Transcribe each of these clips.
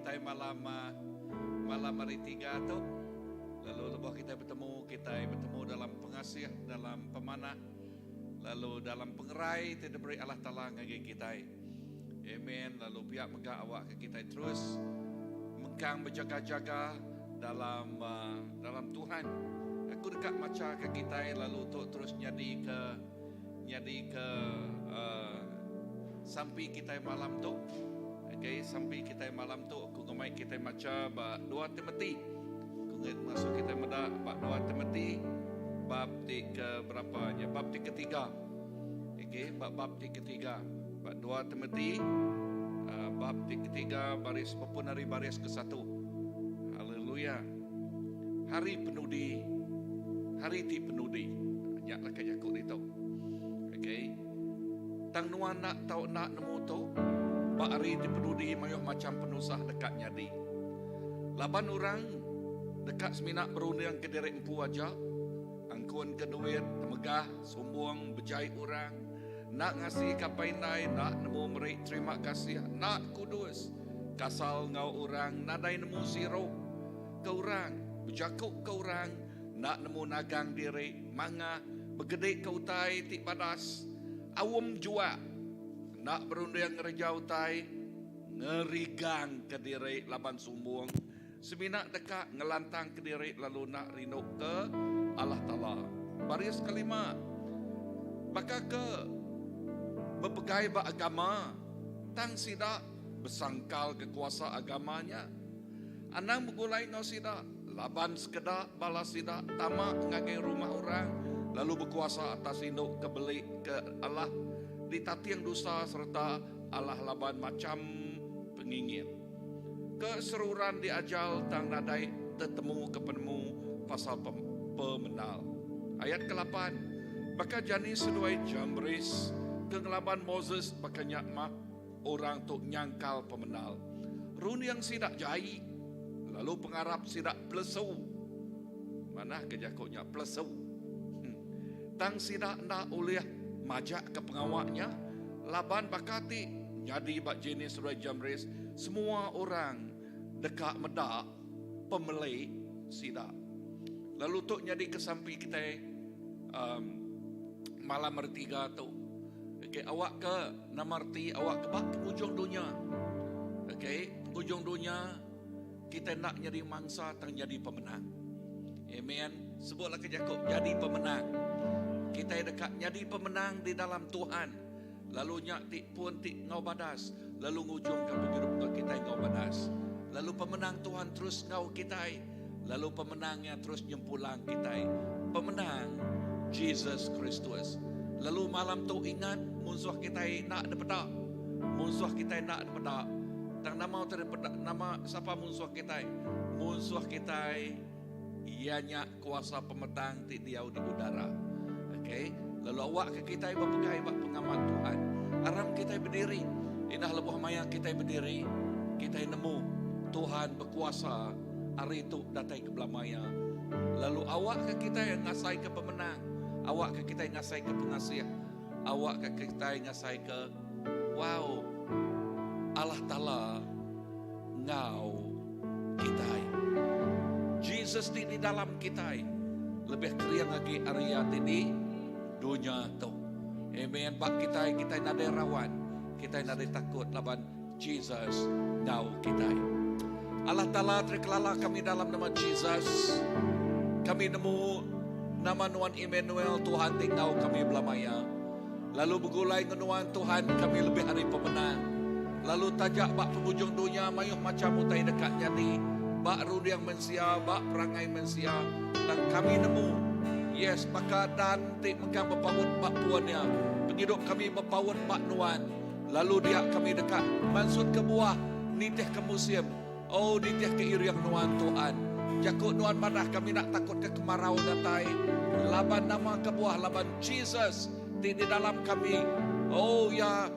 kita malam hari 3 tu. Lalu lepas kita bertemu dalam pengasih, dalam pemanah, lalu dalam pengerai tidak beri Allah Ta'ala ngagi kita. Amen. Lalu pihak megah awak ke kita terus mengkang berjaga-jaga dalam Tuhan. Aku dekat macam ke kita lalu untuk terus nyadi ke sampai kita malam tu. Okay, sampai kita malam tu aku ngemai kita macam 2 Timothy. Aku masuk kita meda 2 Timothy bab ke berapanya? Bab ketiga. Okay, bab ketiga. 2 Timothy bab ketiga baris dari baris ke 1. Haleluya. Hari ti penudi. Nyaklah kaya aku itu. Okay. Tang nuan nak tahu nak nemu tu. Pak hari di penudi mayuh macam penusah dekat nyadi. Laban orang dekat seminak berundang ke derek empu aja. Angkuan ke duit, temegah, sombong, bejai orang. Nak ngasih kapainai, nak nemu merik terima kasih, nak kudus. Kasal ngau orang, nadai nemu siro ke orang, bejakuk ke orang, nak nemu nagang diri, manga, begedek ke utai, tik badas, awam jua. Nak berundang ngerejau utai, ngerigang ke diri, laban sombong. Seminak dekat, ngelantang ke diri, lalu nak rinuk ke Allah Ta'ala. Baris kelima, maka ke berpegai agama, tang sidak bersangkal kekuasa agamanya. Anang begulai ngau sidak, laban sekedak balas sidak, tamak ngagai rumah orang, lalu berkuasa atas induk kebeli ke Allah, ditati yang dosa serta Allah laban macam pengingin. Keseruran di ajal tang nadai tetemu ke penemu pasal pemenal. Ayat ke-8, maka jani seduai jambris kengelaban Moses pakanya mak orang tu nyangkal pemenal. Run yang sidak jai, lalu pengarap sidak plesau. Mana kejakutnya plesau? Tang sidak ndak uliah majak ke pengawaknya, laban bakati jadi bak jenis seduai jambris. Semua orang dekat medak pemelai sidak. Lalu tu jadi kesampi kita malam bertiga tu. Okay, awak ke namarti, awak ke bak penghujung dunia. Okay, penghujung dunia kita nak jadi mangsa tang jadi pemenang. Amen. Sebutlah ke Yakub jadi pemenang. Kita dekat jadi pemenang di dalam Tuhan. Lalu nyak tik pun tik ngau badas. Lalu ngujung ke pengirup ke kita ngau badas. Lalu pemenang Tuhan terus ngau kita. Lalu pemenangnya terus nyempulang kita. Pemenang Jesus Kristus. Lalu malam tu ingat musuh kita nak dapat. Musuh kita nak dapat. Tang nama terdapat nama siapa musuh kita? Musuh kita ianya kuasa pemetang ti diau di udara. Okay. Lalu awak ke kita berpegai bak pengamat Tuhan. Aram kita berdiri. Indah lebuh maya kita berdiri. Kita nemu Tuhan berkuasa. Hari itu datai ke belamaya. Lalu awak ke kita yang ngasai ke pemenang. Awak ke kita yang ngasai ke pengasih. Awak ke kita yang ngasai ke wow. Allah Ta'ala ngau kita. Jesus di dalam kita. Lebih keriang lagi area ini dunia tu. Amen. Bak kita nada rawan. Kita nada takut laban Jesus ngau kita. Allah Ta'ala terkelala kami dalam nama Jesus. Kami nemu nama Nuan Emmanuel, Tuhan tinggal kami belamaya. Lalu bergulai ngenuan Tuhan kami lebih hari pemenang. Lalu tajak bak penghujung dunia mayuh macam mutai dekatnya ni. Bak rudiang mensia, bak perangai mensia. Dan kami nemu. Yes, maka dan tik megang berpaut bak puannya. Penghidup kami berpaut bak Nuan. Lalu dia kami dekat. Maksud ke buah, nitih ke musim. Oh, nitih ke iriang Nuan Tuhan. Jakut Nuan marah kami nak takut ke kemarau datai. Laban nama kebuah, laban Jesus di dalam kami. Oh ya,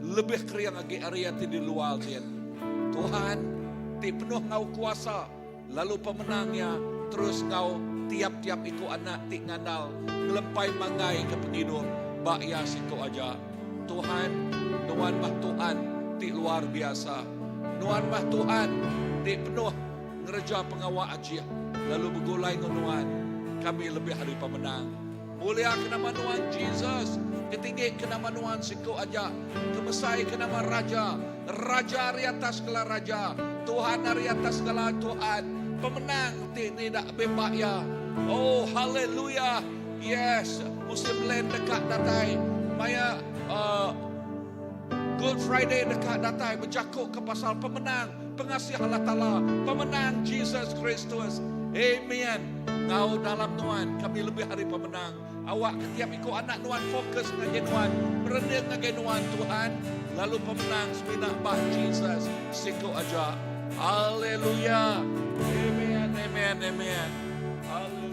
lebih keriang lagi area di luar dia. Tuhan, ti penuh ngau kuasa. Lalu pemenangnya terus ngau tiap-tiap iku anak ti ngandal. Ngelempai mangai ke penghidup. Bak ya siku aja. Tuhan, Nuan bah Tuhan ti luar biasa. Nuan mah Tuhan di penuh ngereja pengawal aja. Lalu bergulai dengan Nuan. Kami lebih hari pemenang. Mulia ke nama Nuan Jesus. Ketinggi ke nama Nuan siku aja. Kemesai ke nama Raja. Raja hari atas segala Raja. Tuhan hari atas segala Tuhan. Pemenang tidak bebak ya. Oh haleluya. Yes. Musim lain dekat datai. Maya Good Friday dekat datai. Berjakuk ke pasal pemenang. Pengasih Allah Ta'ala. Pemenang Jesus Kristus. Amen. Ngau dalam Nuan. Kami lebih hari pemenang. Awak ketiap ikut anak Nuan. Fokus dengan Nuan. Merendah dengan Nuan Tuhan. Lalu pemenang seminah bah Jesus. Siku aja. Haleluya. Amen. Amen. Amen. Haleluya.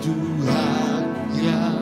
Tuhan yang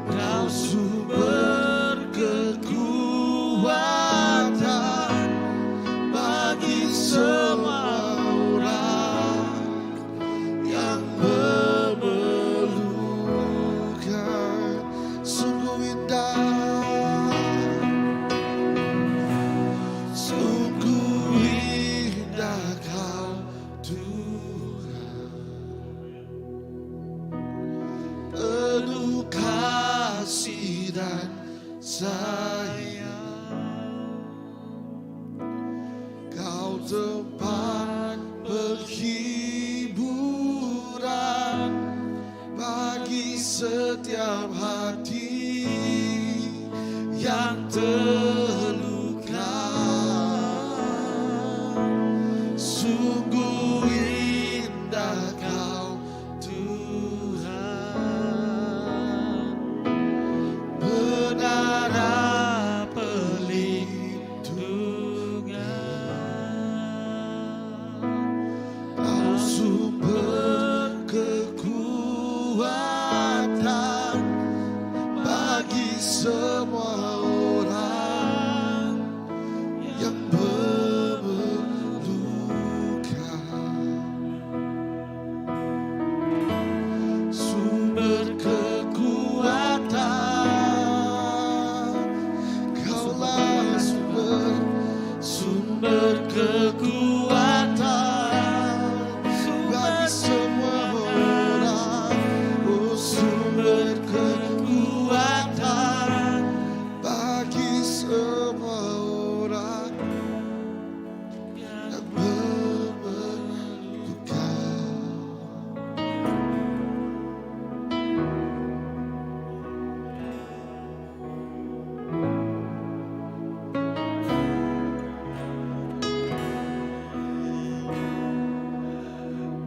Kau sumber kekuatan bagi semua orang yang memerlukan. Sungguh indah, sungguh indah Kau Tuhan, penuh kasih dan sayang. Kau tempat penghiburan bagi setiap hati yang terluka. Sungguh indah Kau Tuhan, menara perlindungan. Kau sumber kekuatan bagi semua orang yang memerlukan. Sumber kekuatan, Kaulah sumber kekuatan bagi semua orang. Oh, sumber kekuatan bagi semua orang yang memerlukan.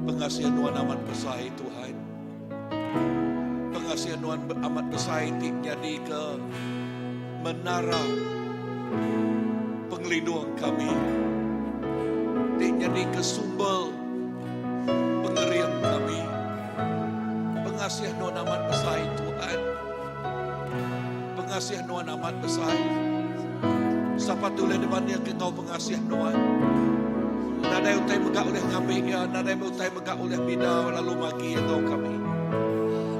Pengasihan Tuhan amat besar Tuhan. Pengasihan Tuhan amat besar jadi ke menara penglindungan kami. Jadi ke sumber pengerian kami. Pengasihan Tuhan amat besar Tuhan. Pengasihan Tuhan amat besar. Siapa tulen depan yang kau pengasihan Tuhan. Nada yang utai megak oleh kami, nada yang utai megak oleh bida lalu magi yang kau kami.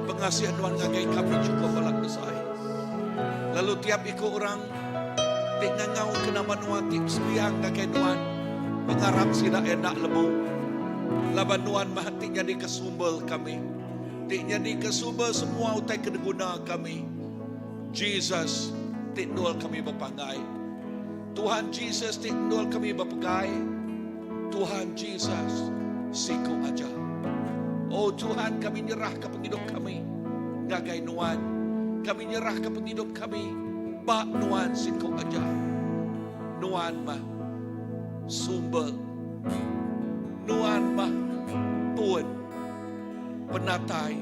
Pengasihan Tuhan ngagai kami cukup belak besar. Lalu tiap ikut orang tik ngangau kena manuan tik sembiang ngagai Tuhan. Mengharap sidak enak lebu. Laban Tuhan mah tik jadi kesumber kami. Tik jadi kesumber semua utai kedeguna kami. Jesus tik nol kami berpangai. Tuhan Jesus tik nol kami berpegai. Tuhan Jesus siku aja. Oh Tuhan, kami nyerah ke penghidup kami. Gagai Nuan, kami nyerah ke penghidup kami. Bak Nuan siku aja. Nuan mah sumber. Nuan mah pun penatai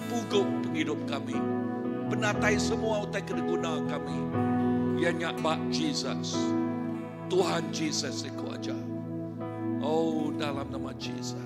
puguk penghidup kami. Penatai semua utai kedeguna kami. Ianya bak Jesus. Tuhan Jesus siku aja. Oh, dalam nama Jesus.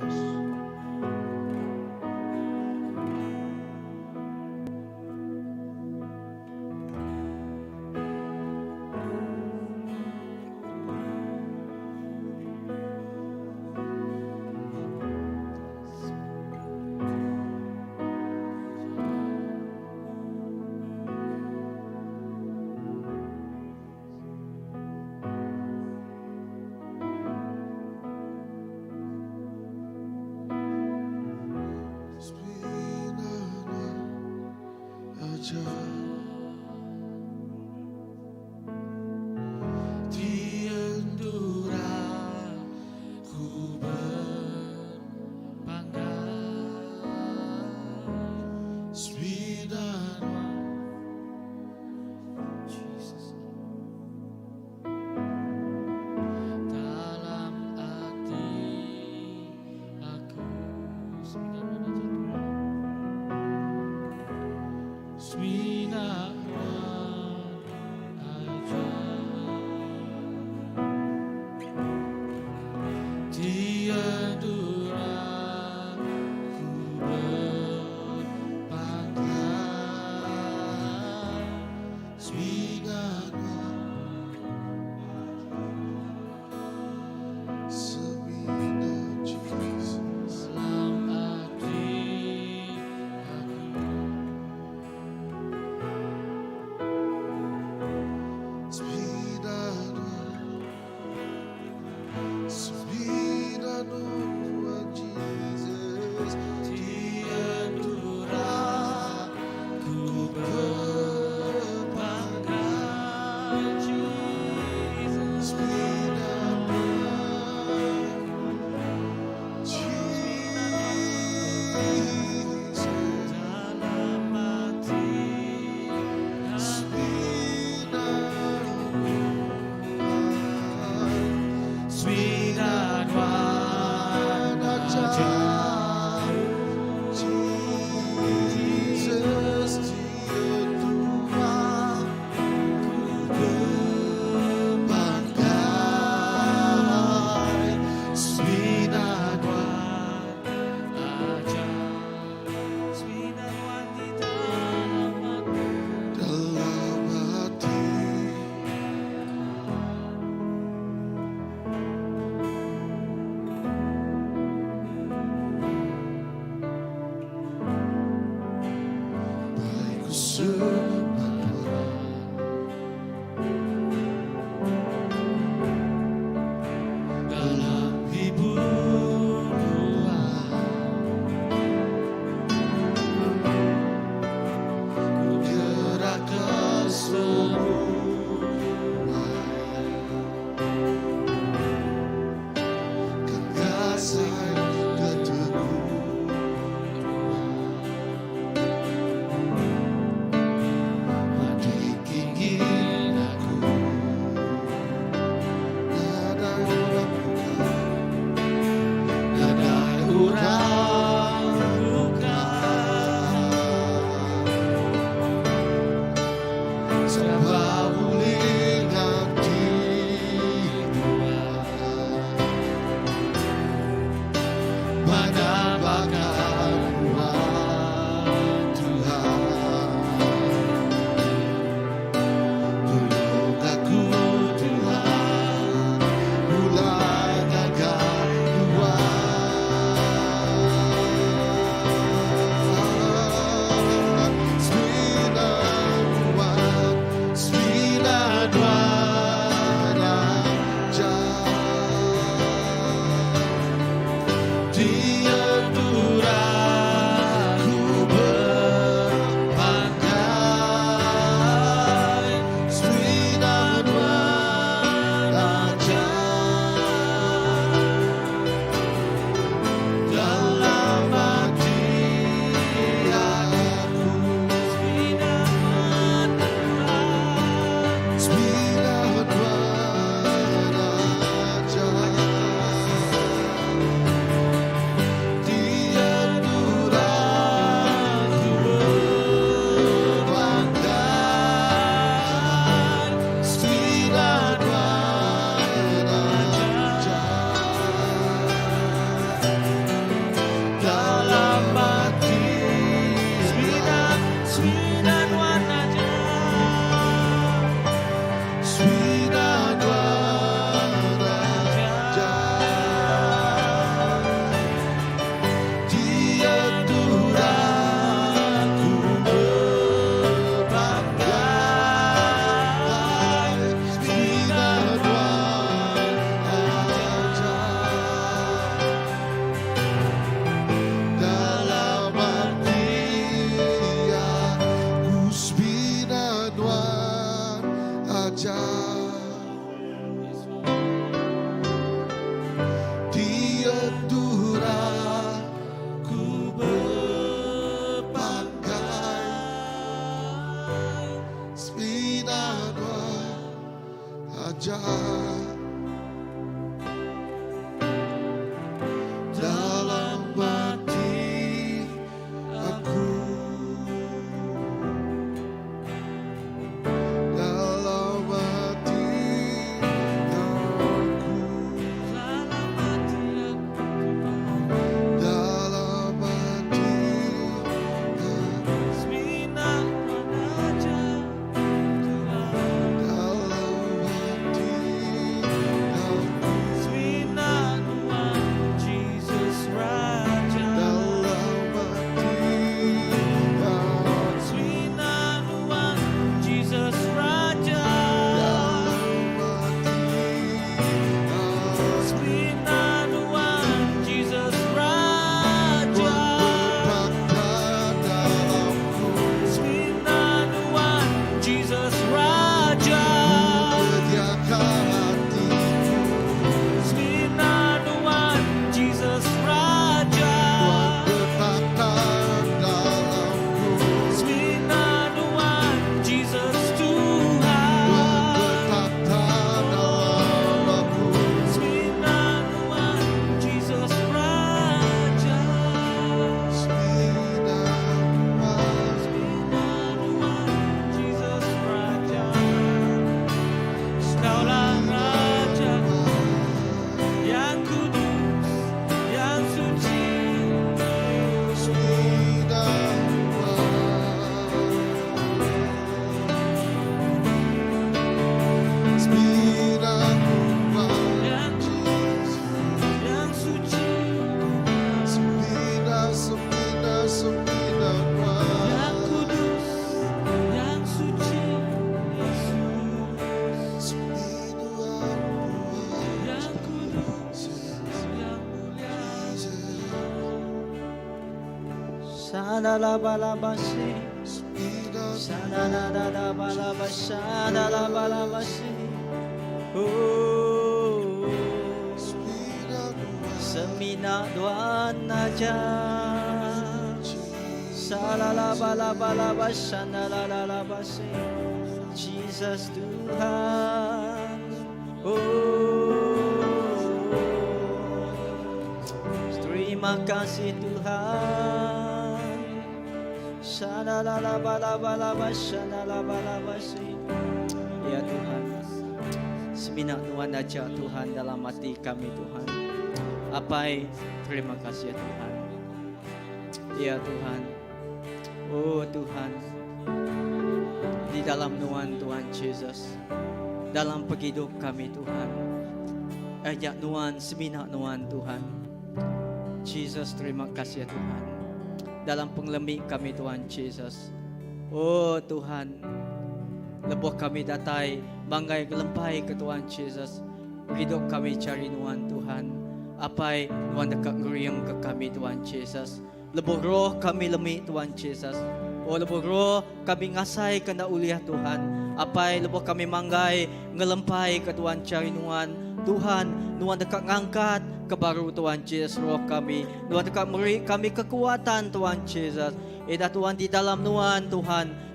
Raja dalam hati aku, dalam hati aku, dalam hati aku, Semina Raja Tuhan, dalam hati aku, Semina Tuhan, Jesus Raja, dalam hati aku, Semina Tuhan, Jesus Raja, Semina Tuhan, Jesus Raja, Semina Tuhan, Jesus Raja, Semina Tuhan, Jesus Raja, Semina Tuhan, Jesus Tuhan, Semina Tuhan, Jesus Raja, Semina Tuhan, Jesus Raja, Kaulah Raja yang kudus, yang suci, yang suci, yang kudus, yang suci, Yesus, yang kudus, yang mulia. Sadalabalabasi, sadadadadabalabasi, sadalabalabasi. Oh, semina Tuhan aja. Salalabalabalabasi, sadalabalabasi. Jesus Tuhan. Oh, terima kasih Tuhan. Sadalalabalabasi, sadalabalabasi. Ya Tuhan, semina Tuhan aja Tuhan dalam hati kami Tuhan. Apai, terima kasih ya Tuhan. Ya Tuhan. Oh Tuhan, di dalam Tuhan Tuhan Yesus, dalam hidup kami Tuhan, ajak Tuhan semina Tuhan Tuhan. Yesus terima kasih ya Tuhan. Dalam penglemi kami Tuhan Yesus. Oh Tuhan, lebuh kami datai banggai gelempai ke Tuhan Yesus. Hidup kami cari Tuhan Tuhan. Apai Tuhan dekat ngeriang ke kami Tuhan Yesus. Lebuh roh kami lemi Tuhan Yesus. Oh lebuh roh kami ngasai kena uliah Tuhan. Apai lebuh kami manggai ngelempai ke Tuhan cari Tuhan. Tuhan dekat ngangkat ke baru Tuhan Yesus roh kami. Tuhan dekat beri kami kekuatan Tuhan Yesus. Edah Tuhan di dalam Tuhan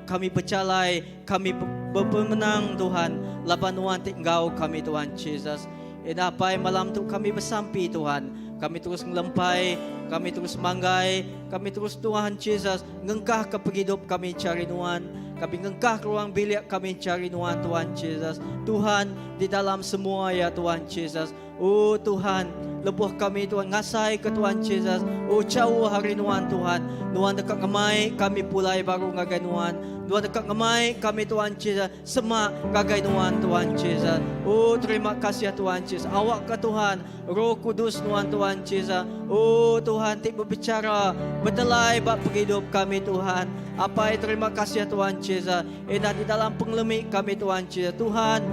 kami bercalai, kami berpemenang Tuhan. Laban Tuhan tinggal kami Tuhan Yesus. Edah apai malam tu kami bersampi Tuhan. Kami terus ngelempai, kami terus manggai, kami terus Tuhan Yesus ngengkah ke hidup kami cari Tuhan. Kami ngengkah ke ruang bilik kami cari Tuhan Yesus. Tuhan di dalam semua ya Tuhan Yesus. Oh Tuhan, lebuh kami Tuhan ngasai ke Tuhan Yesus. Oh jauh hari Tuhan. Tuhan dekat ngemai kami pulai baru ngagai Tuhan. Tuhan dekat ngemai kami Tuhan Yesus. Semak ngagai Tuhan Yesus. Oh terima kasih ya Tuhan Yesus. Awak ke Tuhan, Roh Kudus Tuhan Yesus. Oh Tuhan tik berbicara, bertelai bak hidup kami Tuhan. Apa terima kasih ya Tuhan Yesus. Edah di dalam penglemi kami Tuhan Yesus. Tuhan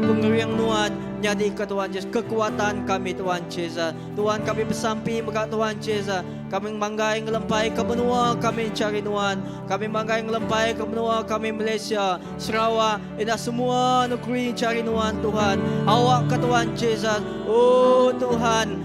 pengeriang Tuhan jadi ke Tuhan Yesus kekuatan kami Tuhan Yesus. Tuhan kami bersampi dekat Tuhan Yesus. Kami manggai ngelempai ke benua kami cari Tuhan. Kami manggai ngelempai ke benua kami Malaysia, Sarawak, edah semua negeri cari Tuhan. Awak ke Tuhan Yesus. Oh Tuhan,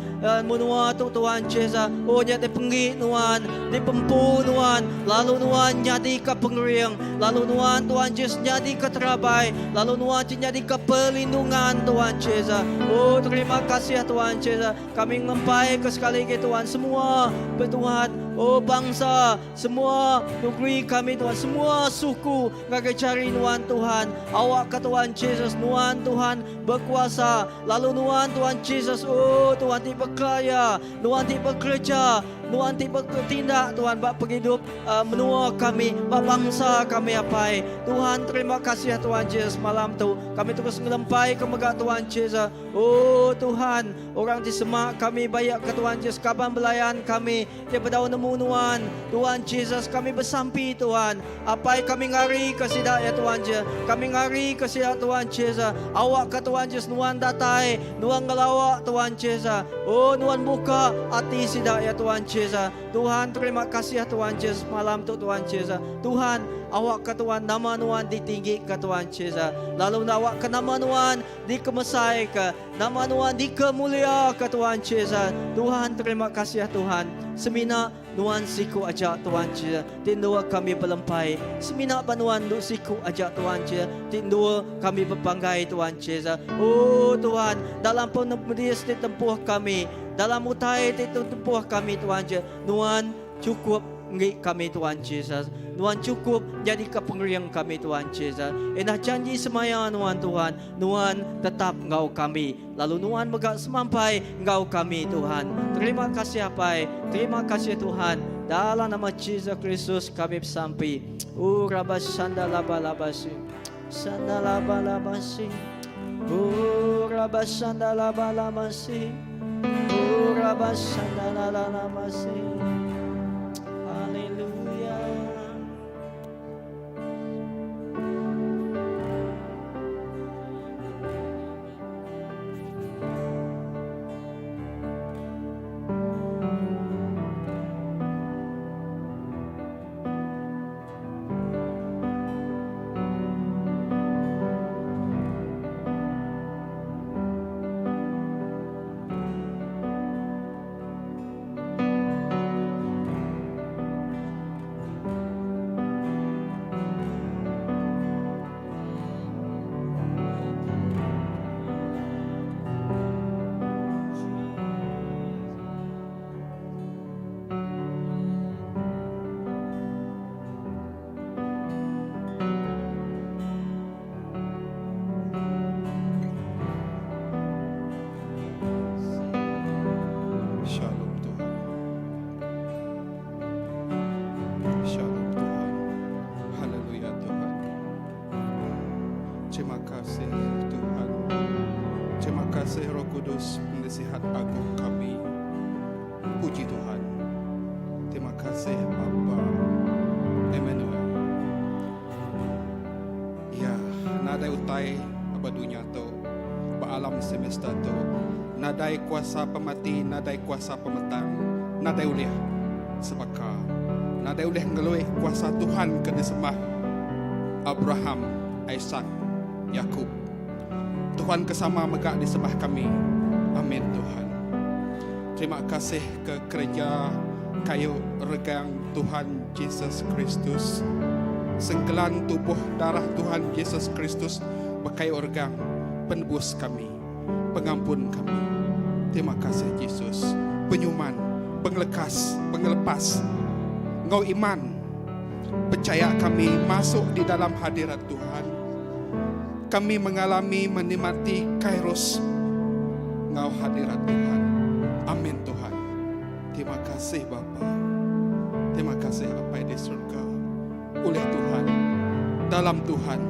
menua tu Tuhan Yesus. Oh nya dipenggi Tuhan, dipempu Tuhan, lalu Tuhan jadi ke pengering, lalu Tuhan Yesus jadi ke terabai, lalu Tuhan jadi ke perlindungan Tuhan Yesus. Oh terima kasih ya Tuhan Yesus. Kami ngempai ke sekali lagi Tuhan semua Tuhan, oh bangsa, semua negeri kami Tuhan, semua suku ngagai cari Tuhan Tuhan. Awak ke Tuhan Yesus, Tuhan berkuasa. Lalu Tuhan Yesus, oh Tuhan ti berkaya, Tuhan ti bekerja, Tuhan ti bertindak Tuhan bak penghidup menua kami, bak bangsa kami apai. Tuhan terima kasih ya Tuhan Yesus malam tu. Kami terus ngelempai ke megak Tuhan Yesus. Oh Tuhan, orang di semak kami bayak ke Tuhan Yesus, kaban belayan kami dia berdaun nemu Tuhan Yesus. Kami bersampi Tuhan, apai kami ngari ke sidak ya Tuhan Yesus, kami ngari ke sidak Tuhan Yesus. Awak ke Tuhan Yesus, Tuhan datai, Tuhan ngelawak Tuhan Yesus. Oh Tuhan buka hati sidak ya Tuhan Yesus. Tuhan terima kasih ya Tuhan Yesus malam tu Tuhan Yesus. Tuhan awak ke Tuhan, nama Tuhan ditinggi ke Tuhan Yesus. Lalu awak ke nama Tuhan dikemesai ke, nama Tuhan dikemulia ke Tuhan Yesus. Tuhan terima kasih ya Tuhan. Semina Tuhan siku ajak Tuhan Yesus, tindua kami berlempai. Semina panuan duk siku ajak Tuhan Yesus, tindua kami berbanggai Tuhan Yesus. Oh Tuhan, dalam penulis ditempuh kami, dalam utai ditempuh kami Tuhan Yesus. Tuhan cukup ngik kami Tuhan Yesus. Tuhan cukup jadi kepengeriang kami Tuhan Yesus. Endah janji semaya Tuhan, Tuhan tetap engkau kami. Lalu Tuhan megak semampai engkau kami Tuhan. Terima kasih apai, terima kasih Tuhan. Dalam nama Yesus Kristus kami bersampai. Rabas sandalabalabasi, sandalabalabasi. Rabas sandalabalabasi, rabas sandalabalabasi. Penasihat agung kami, puji Tuhan. Terima kasih Bapa Emmanuel. Ya, nadai utai abadunya tu, alam semesta tu, nadai kuasa pemati, nadai kuasa pemetang, nadai uliah sebaka, nadai uliah ngelui kuasa Tuhan kena sembah Abraham, Ishak, Yakub. Tuhan kesama megak disembah kami. Amin Tuhan. Terima kasih ke kerja kayu regang Tuhan Yesus Kristus. Sengkelan tubuh darah Tuhan Yesus Kristus berkayu regang penebus kami, pengampun kami. Terima kasih Yesus. Penyuman, penglekas, pengelepas. Engkau iman, percaya kami masuk di dalam hadirat Tuhan. Kami mengalami menikmati kairos Engkau hadirat Tuhan. Amin Tuhan. Terima kasih Bapa. Terima kasih apa di surga. Oleh Tuhan, dalam Tuhan,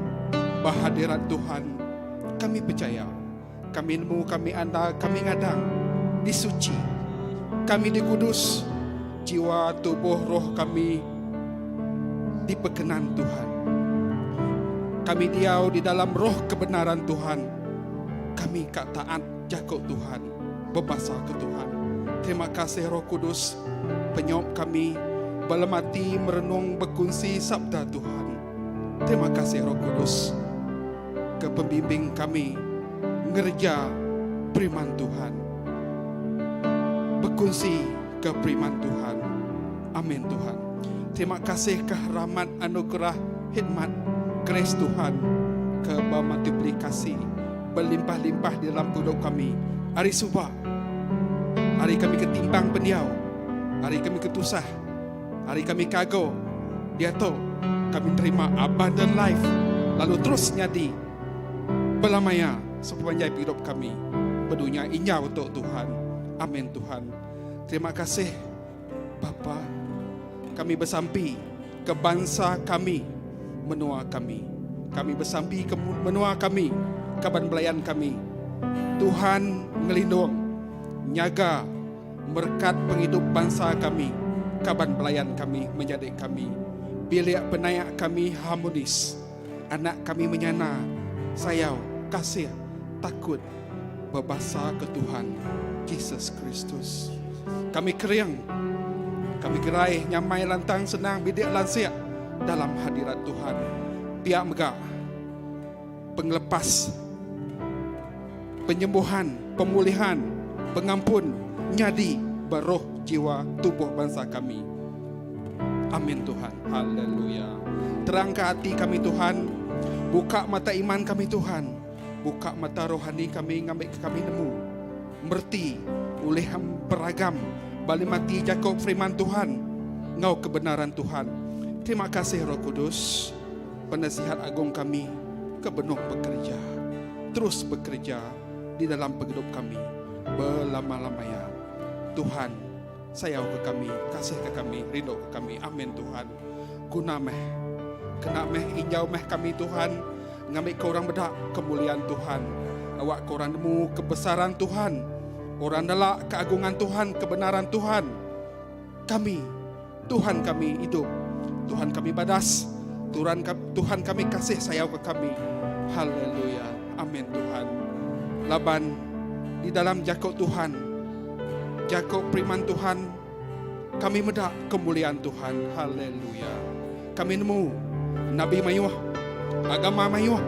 bahadirat Tuhan, kami percaya. Kami nemu, kami anda, kami ngadang, disuci. Kami dikudus. Jiwa, tubuh, roh kami diperkenan Tuhan. Kami diau di dalam roh kebenaran Tuhan. Kami kak taat jakut Tuhan, berbahasa ke Tuhan. Terima kasih Roh Kudus, penyok kami, belemati, merenung, berkongsi sabda Tuhan. Terima kasih Roh Kudus, ke pembimbing kami, ngerja beriman Tuhan. berkongsi ke firman Tuhan. Amin Tuhan. Terima kasih ke rahmat anugerah hikmat grace Tuhan ke bermultiplikasi berlimpah-limpah di dalam hidup kami. Hari subah, hari kami ketimbang pendiau, hari kami ketusah, hari kami kagok, dia tahu kami terima abundant life, lalu terus nyadi belamaya sepanjang hidup kami berdunia inya untuk Tuhan. Amin Tuhan. Terima kasih Bapa. Kami bersampi ke bangsa kami, menua kami. Kami bersampi ke menua kami, kaban belayan kami. Tuhan ngelindung, nyaga, berkat penghidup bangsa kami, kaban belayan kami, menjadi kami. Bilik penayak kami harmonis. Anak kami menyana, sayau, kasih, takut, berbahasa ke Tuhan Yesus Kristus. Kami kering, kami gerai, nyamai lantang senang bidik lansia dalam hadirat Tuhan. Pihak megah, penglepas, penyembuhan, pemulihan, pengampun, nyadi, beroh, jiwa, tubuh bangsa kami. Amin Tuhan. Haleluya. Terangkan hati kami Tuhan. Buka mata iman kami Tuhan. Buka mata rohani kami, ngambil kami nemu. Merti, oleh beragam. Balik mati Jakob firman Tuhan. Ngau kebenaran Tuhan. Terima kasih Roh Kudus. Penasihat agung kami. Kebenuh bekerja. Terus bekerja di dalam hidup kami. Berlama-lamanya. Tuhan, sayang ke kami, kasih ke kami, ridho ke kami. Amin Tuhan. Guna meh, kena meh, injau meh kami Tuhan. Ngambil korang bedak kemuliaan Tuhan. Awak korang nemu kebesaran Tuhan. Orang nelak keagungan Tuhan, kebenaran Tuhan. Kami, Tuhan kami hidup. Tuhan kami badas. Tuhan kami kasih sayang ke kami. Haleluya. Amin Tuhan. Laban di dalam Jakob Tuhan. Jakob firman Tuhan. Kami medak kemuliaan Tuhan. Haleluya. Kami nemu Nabi mayuah, agama mayuah,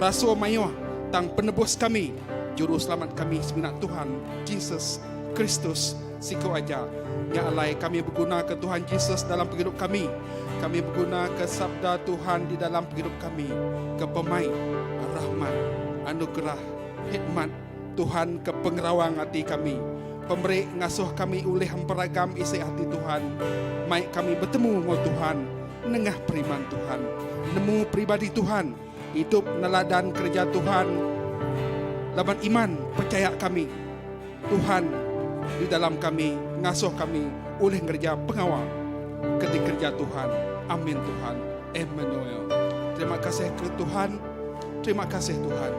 rasul mayuah, tang penebus kami, juru selamat kami seminat Tuhan Yesus Kristus siku aja. Ya alai kami berguna ke Tuhan Yesus dalam hidup kami. Kami berguna ke sabda Tuhan di dalam hidup kami. Ke pemain rahmat, anugerah, hikmat Tuhan ke pengerawang hati kami. Pemberi ngasuh kami oleh peragam isi hati Tuhan. Mai kami bertemu dengan Tuhan, nengah firman Tuhan, nemu pribadi Tuhan, hidup neladan kerja Tuhan. Laban iman percaya kami Tuhan di dalam kami, ngasuh kami oleh kerja pengawal ketika kerja Tuhan. Amin Tuhan. Emmanuel. Terima kasih ke Tuhan. Terima kasih Tuhan.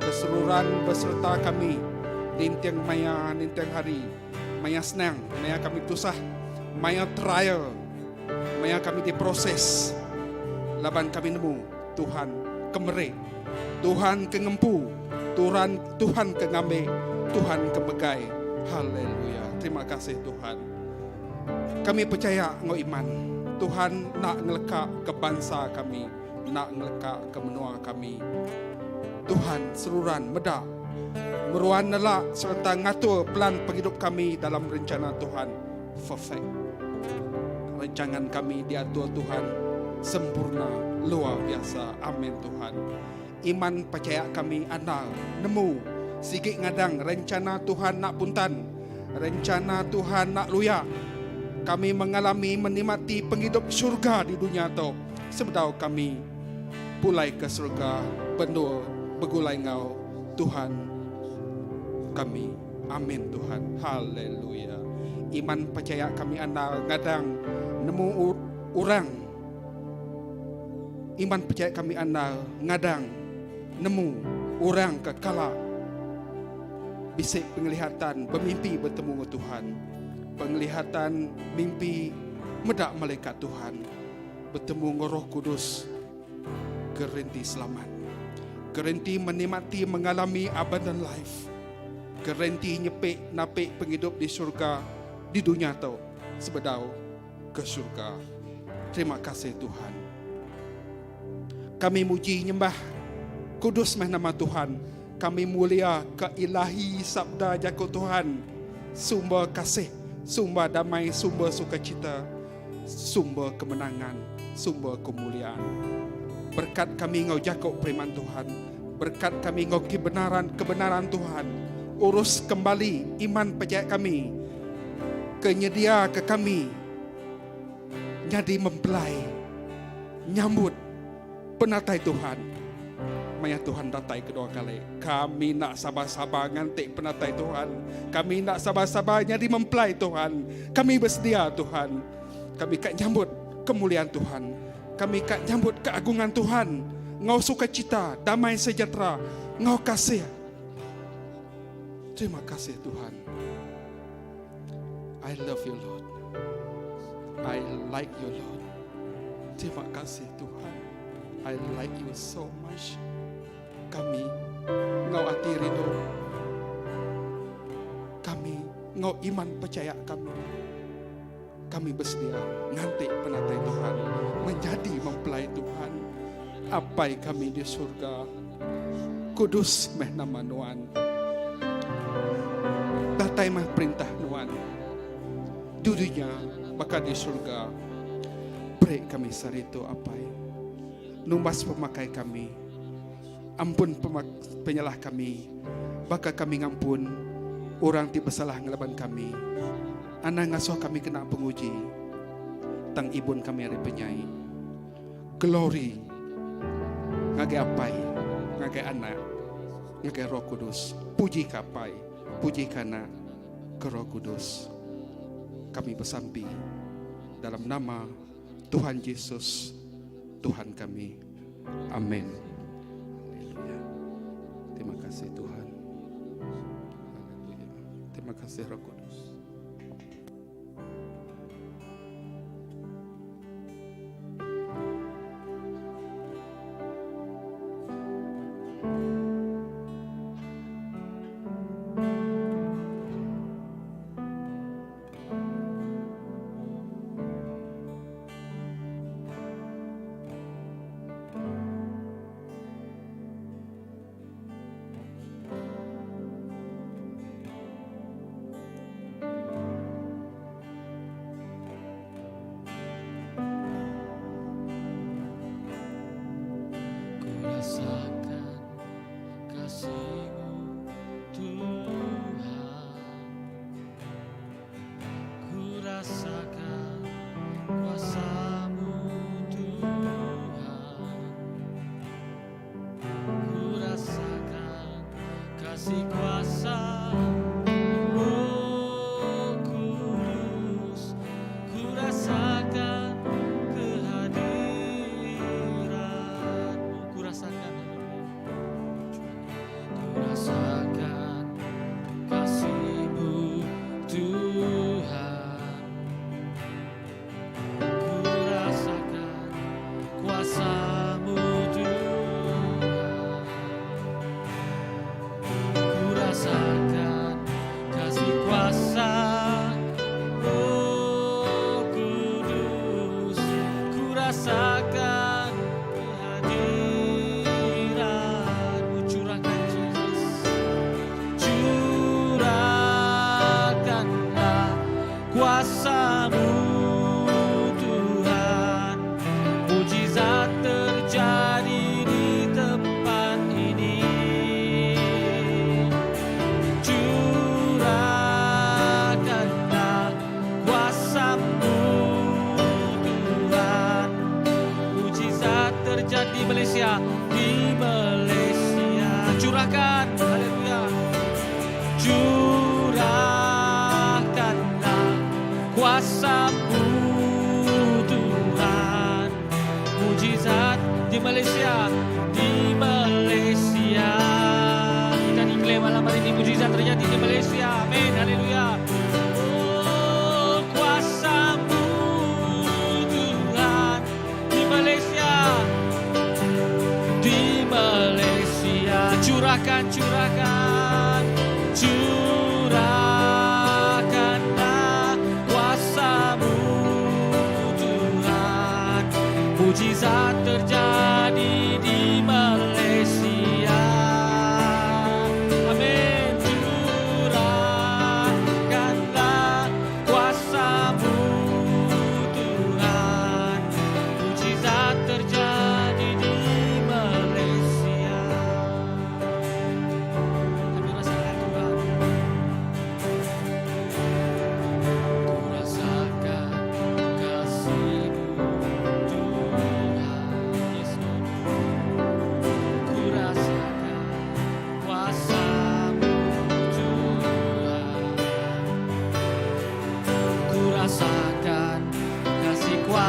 Keseluruhan beserta kami ninteng maya, ninteng hari, maya senang, maya kami tusah, maya trial, maya kami diproses. Laban kami nemu Tuhan kemerek, Tuhan kengempu, Tuhan kengambe, Tuhan kebegai. Haleluya. Terima kasih Tuhan. Kami percaya ngo iman Tuhan nak ngelekak ke bangsa kami, nak ngelekak ke menua kami. Tuhan seluruhan medak meruan nelak serta ngatur pelan penghidup kami dalam rencana Tuhan perfect. Rancangan kami diatur Tuhan sempurna luar biasa. Amin Tuhan. Iman percaya kami andal nemu sikit ngadang rencana Tuhan nak puntan, rencana Tuhan nak luya. Kami mengalami menikmati penghidup syurga di dunia tu. Sebedau kami pulai ke syurga penuh begulai ngau Tuhan kami. Amin Tuhan. Haleluya. Iman percaya kami andal ngadang nemu orang. Iman percaya kami andal ngadang nemu orang kekala bisik penglihatan bermimpi bertemu dengan Tuhan. Penglihatan mimpi medak malaikat Tuhan bertemu dengan Roh Kudus. Garanti selamat, garanti menikmati mengalami abundant life, garanti nyepik napik penghidup di surga di dunia tu sebedau ke surga. Terima kasih Tuhan. Kami muji nyembah kudus meh nama Tuhan. Kami mulia ke ilahi sabda Jakob Tuhan. sumber kasih, sumber damai, sumber sukacita, sumber kemenangan, sumber kemuliaan. Berkat kami Engkau jaga firman Tuhan, berkat kami Engkau kebenaran Tuhan. Urus kembali iman percaya kami, kenyedia ke kami, jadi mempelai, nyambut penatai Tuhan. Maya Tuhan datai kedua kali. Kami nak sabar-sabar ngantik penatai Tuhan. Kami nak sabar-sabar jadi mempelai Tuhan. Kami bersedia Tuhan. Kami kat nyambut kemuliaan Tuhan. Kami kat nyambut keagungan Tuhan. Ngau sukacita, damai sejahtera, Ngau kasih. Terima kasih Tuhan. I love you Lord. I like you Lord. Terima kasih Tuhan. I like you so much. Kami Ngau hati rindu. Kami Ngau iman percaya kami. Kami bersedia ngantik penatai Tuhan, menjadi mempelai Tuhan. Apai kami di surga, kudus meh nama Nuan. Datai mah perintah Nuan. Dudunya maka di surga. Beri kami sarito apai. Numbas pemakai kami. Ampun penyalah kami. Baka kami ngampun orang ti bersalah ngelaban kami. Anak ngasuh kami kena penguji. Tang ibun kami hari penyai. Glory ngage apai, ngage anak, ngage Roh Kudus. Puji kapai, puji kana ke Roh Kudus. Kami bersampi dalam nama Tuhan Yesus, Tuhan kami. Amin. Haleluya. Terima kasih Tuhan. Haleluya. Terima kasih Roh Kudus. kasih kuasa, oh kudus, ku rasakan kehadiran-Mu, ku rasakan kasih-Mu Tuhan, ku rasakan kuasa-Mu Tuhan, ku rasakan kasih kuasa, oh kudus, ku rasakan kehadiran-Mu, curahkan Yesus, curahkanlah kuasa-Mu Tuhan, mujizat terjadi di tempat ini, curahkanlah kuasa-Mu Tuhan, mujizat terjadi di Malaysia, curahkan, haleluya, curahkanlah kuasa-Mu Tuhan, mujizat di Malaysia, kita diklaim malam hari ini mujizat terjadi di Malaysia, amin, haleluya. Oh kuasa-Mu Tuhan di Malaysia, curahkan, curahkanlah kuasa-Mu Tuhan, mujizat terjadi di Malaysia, amin, curahkanlah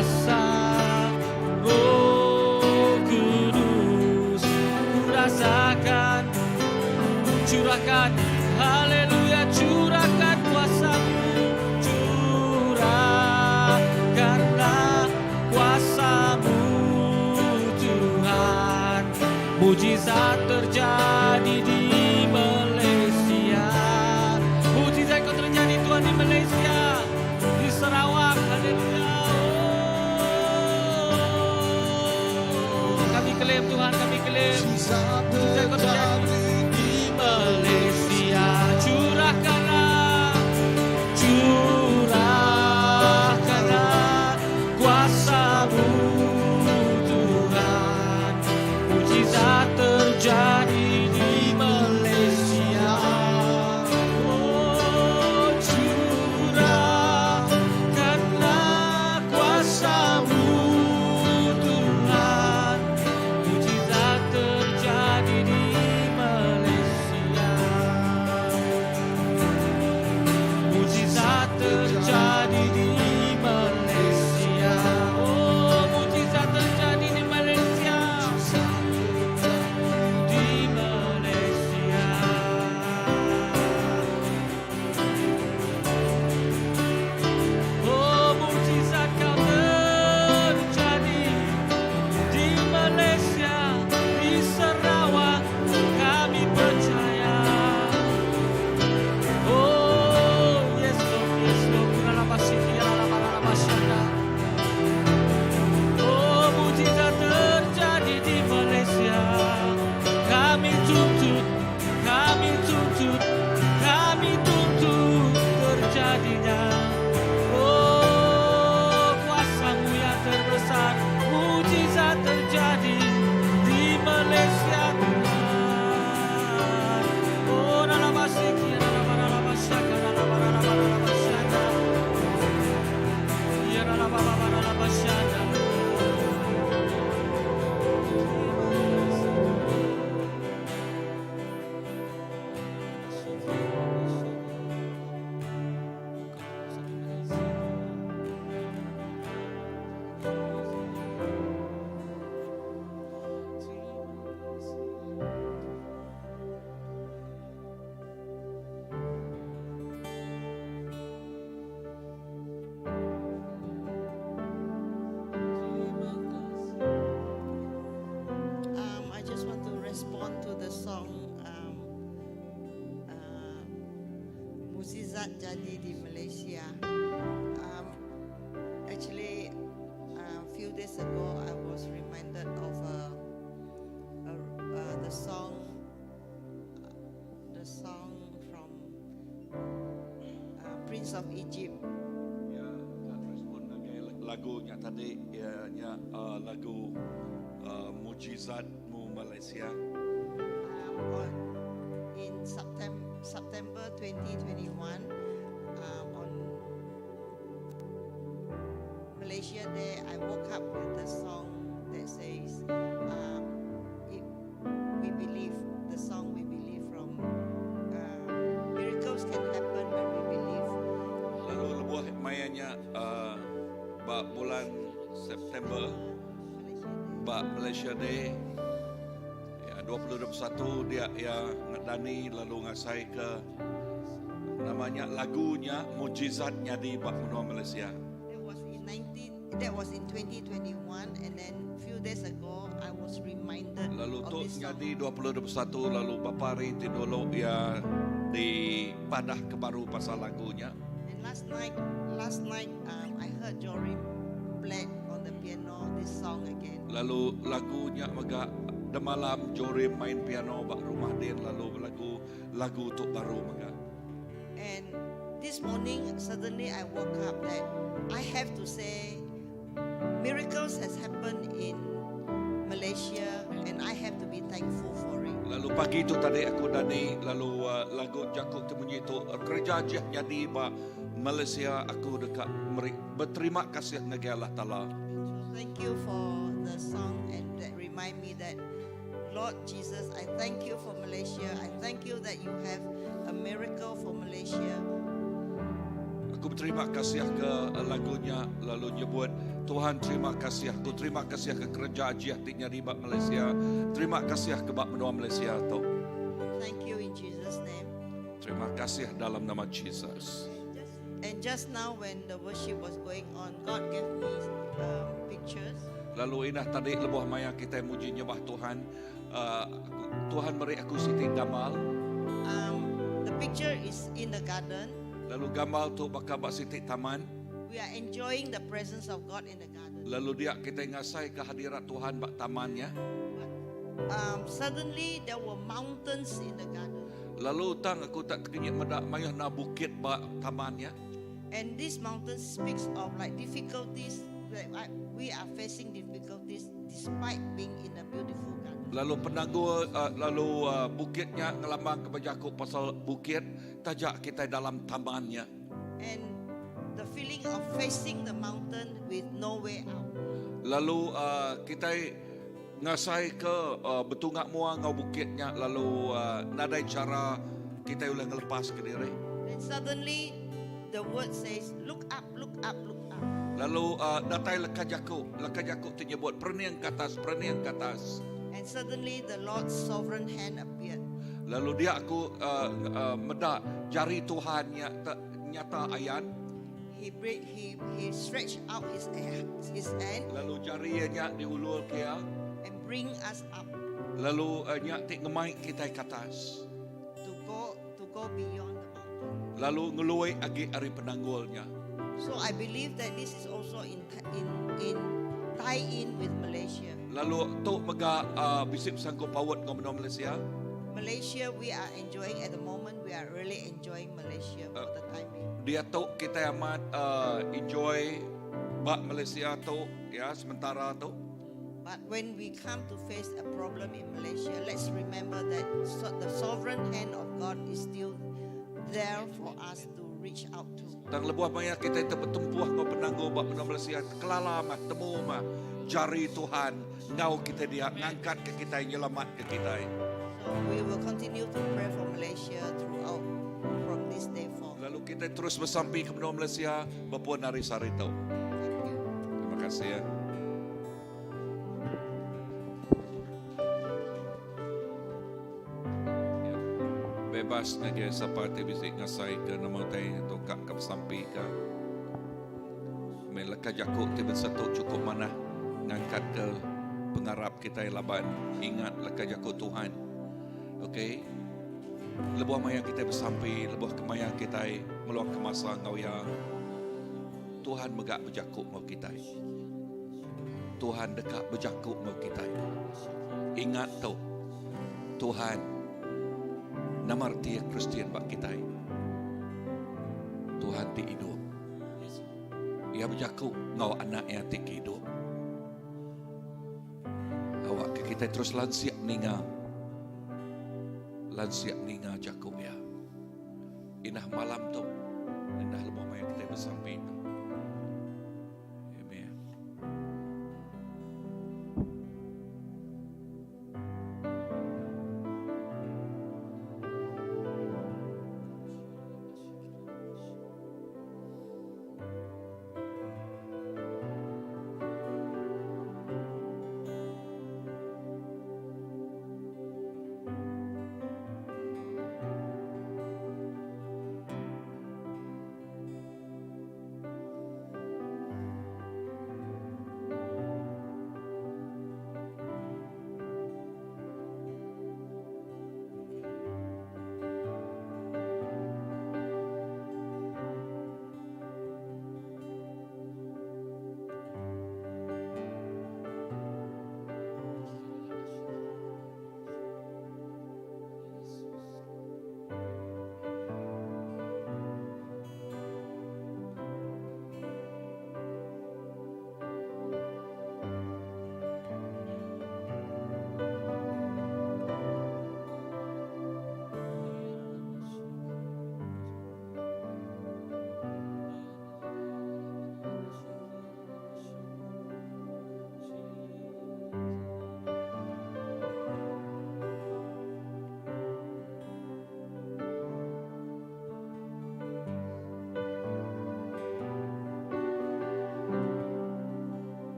kuasa Roh Kudus ku rasakan. Curahkan, haleluya, curahkan kuasa-Mu, curahkanlah kuasa-Mu Tuhan. Mujizat terjadi di Malaysia, mujizat kau terjadi Tuhan di Malaysia, di Sarawak, haleluya. Oh, kami klaim Tuhan, kami klaim mujizat kau terjadi di Malaysia. Curahkanlah, curahkanlah kuasa-Mu Tuhan. Mujizat terjadi di Malaysia. Oh, curahkanlah kuasa-Mu Tuhan. Mujizat terjadi di Malaysia. Mujizat terjadi di Malaysia. Oh, mujizat terjadi di Malaysia. Di Malaysia. Oh, mujizat kau terjadi di Malaysia, di Sarawak, kami percaya. Oh, yes Lord, kurang basiki, masyarakat. Oh, mujizat terjadi di Malaysia. Kami tuntut, kami tuntut, kami tuntut terjadinya. Oh, kuasa-Mu yang terbesar, mujizat terjadi di Malaysia Tuhan. Oh, basiki, masyarakat, masyarakat. Ya masyarakat. I just want to respond to the song Mujizat Jadi di Malaysia. Actually, a few days ago, I was reminded of the song from Prince of Egypt. Ya, kan respon dengan lagunya tadi, ianya lagu Mujizat-Mu Malaysia. In September 2021, on Malaysia Day, I woke up with the song that says, we believe, the song we believe from miracles can happen when we believe. Lalu lebuh mayanya bak bulan September, bak Malaysia Day. 2021 dia ngedani lalu ngasai ke namanya lagunya Mujizatnya di Benua Malaysia. That was in 2021, and then few days ago I was reminded Lalu of tu this song. jadi 2021 lalu papari tidolo ya di padah kebaru pasal lagunya. And last night I heard Jorim play on the piano this song again. Lalu lagunya maga de malam Jorim main piano bak rumah dia lalu lagu tu baru maga. And this morning suddenly I woke up that I have to say miracles has happened in Malaysia and I have to be thankful for it. Lalu pagi tu tadi aku dani lalu lagu jakuk temunyi tu kerja jah jadi ba Malaysia aku dekat berterima kasih negara Allah Taala. Thank you for the song and that remind me that Lord Jesus, I thank you for Malaysia. I thank you that you have a miracle for Malaysia. Aku berterima kasih ke lagunya lalu nyebut Tuhan terima kasih. Aku terima kasih ke kerja ajiah tiknya di bak Malaysia. Terima kasih ke bak menua Malaysia tu. Thank you in Jesus' name. Terima kasih dalam nama Jesus. And just now when the worship was going on, God gave me pictures. Lalu inah tadi lebuh maya kita muji nyembah Tuhan. Tuhan beri aku siti gambar. The picture is in the garden. Lalu gambar tu bakal bak siti taman. We are enjoying the presence of God in the garden. Lalu dia kita ngasai kehadirat Tuhan bak tamannya. Suddenly there were mountains in the garden. Lalu tang aku tak kenyit medak mayah na bukit bak tamannya. And this mountain speaks of like difficulties. We are facing difficulties despite being in a beautiful garden. Lalu bukitnya ngelambang kepada aku pasal bukit tajak kita dalam tamannya. And the feeling of facing the mountain with no way out. Lalu kita ngasai ke betungak mua ngau bukitnya. Lalu nadai cara kita ulah ngelepas ke diri. And suddenly the word says, look up, look up, look up. Lalu datai lekajaku menyebut perniang ke atas. And suddenly the Lord's sovereign hand appeared. Lalu dia aku medak jari Tuhan nyata ayat. He stretched out his hand Lalu jarinya diulur kia. and bring us up Lalu nyak tik ngemai kita ke atas. to go beyond the mountain. Lalu ngeluai agi ari penanggulnya. So I believe that this is also in tie in with Malaysia. Lalu tu mega bisip sanggup pawat ngomong Malaysia. Malaysia, we are enjoying at the moment. We are really enjoying Malaysia for the time being. Dia tu kita amat enjoy bak Malaysia tu ya sementara tu. But when we come to face a problem in Malaysia, let's remember that the sovereign hand of God is still there for us to reach out to. Tang lebuah maya kita bertempuh ngau penanggo bak menua Malaysia kelala mah temu mah jari Tuhan ngau kita dia ngangkat ke kita nyelamat ke kita. So we will continue to pray for Malaysia throughout from this day forward. Lalu kita terus bersampai ke benua Malaysia berpuan hari sari tu. Thank you. Terima kasih ya. Bebas lagi seperti bisa ngasai ke nama tay atau kak sampai ke melaka jakuk tiba satu cukup mana ngangkat ke pengarap kita laban ingat laka jakuk Tuhan. Okey. Lebuah maya kita bersampai, lebuah kemaya kita meluang ke masa ngau ya Tuhan megak berjakuk mau kita. Tuhan dekat berjakuk mau kita. Ingat tu Tuhan nama arti Kristian bak kita. Tuhan ti hidup. Ia berjakuk ngau anak yang ti hidup. Awak ke kita terus lansiak ninga. Lansiak ninga jakuk ya. Inah malam tu. Indah lemah maya kita bersampai tu. Amen.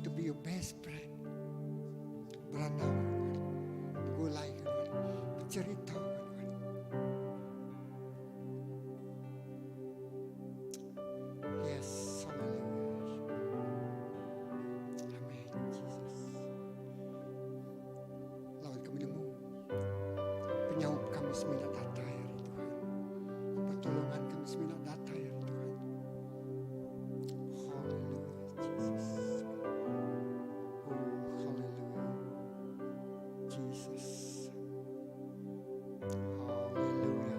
want to be your best friend. Berandau, gulai, bercerita. Yes, hallelujah. Amen, Jesus. Lawan kami nemu, penyaup kami semina data ya Tuhan. Pertolongan kami semina data ya Tuhan. Hallelujah, Jesus. Oh, hallelujah, Jesus. Hallelujah.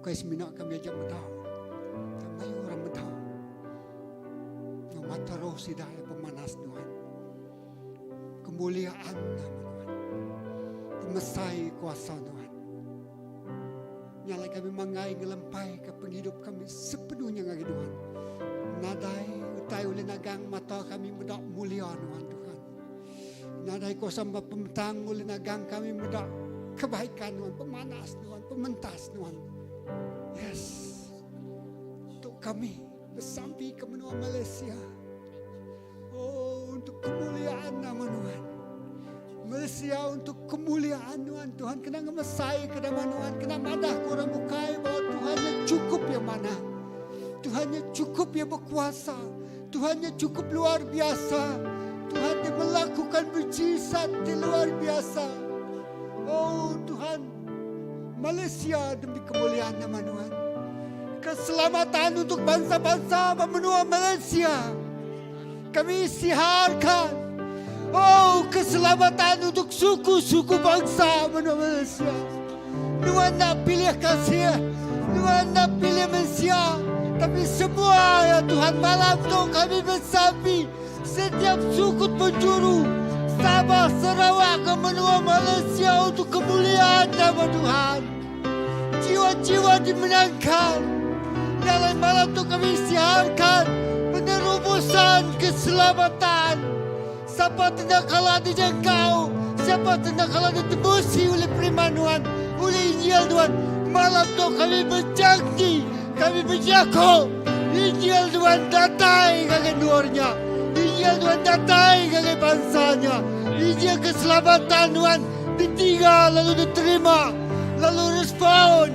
Ukay semina kami aja medau. Kami orang medau. Yang mata roh sidaya pemanas Tuhan. Kemuliaan nama Tuhan. Pemesai kuasa Tuhan. Nyalai kami mangai ngelempai ke penghidup kami sepenuhnya ngagi Tuhan. Nadai utai oleh nagang mata kami medak mulia Tuhan. Nadai kuasa pementang oleh nagang kami medak kebaikan Tuhan. Pemanas Tuhan. Pementas Tuhan. Yes. Untuk kami bersampai ke benua Malaysia. Oh, untuk kemuliaan nama Tuhan. Malaysia untuk kemuliaan Tuhan. Tuhan kena ngemesai ke nama Tuhan. Kena madah korang mukai bahwa Tuhannya cukup yang mana. Tuhannya cukup yang berkuasa. Tuhannya cukup luar biasa. Tuhan yang melakukan mujizat di luar biasa. Oh Tuhan, Malaysia demi kemuliaan nama Tuhan. Keselamatan untuk bangsa-bangsa benua Malaysia. Kami siharkan. Oh, keselamatan untuk suku-suku bangsa benua Malaysia. Tuhan nak pilih kasih. Tuhan nak pilih Malaysia. Tapi semua ya Tuhan, malam tu kami bersampai. Setiap suku penjuru Sabah, Sarawak ke benua Malaysia untuk kemuliaan nama Tuhan. Jiwa-jiwa dimenangkan. Dalam malam tu kami siarkan penerobosan keselamatan. Siapa tidak kalah dijangkau, siapa tidak kalah ditebusi oleh firman Tuhan, oleh Injil Tuhan. Malam tu kami berjanji, kami berjago. Injil Tuhan datai kaki luarnya. Injil Tuhan datai kaki bangsanya. Injil keselamatan Tuhan ditinggal lalu diterima, lalu respon.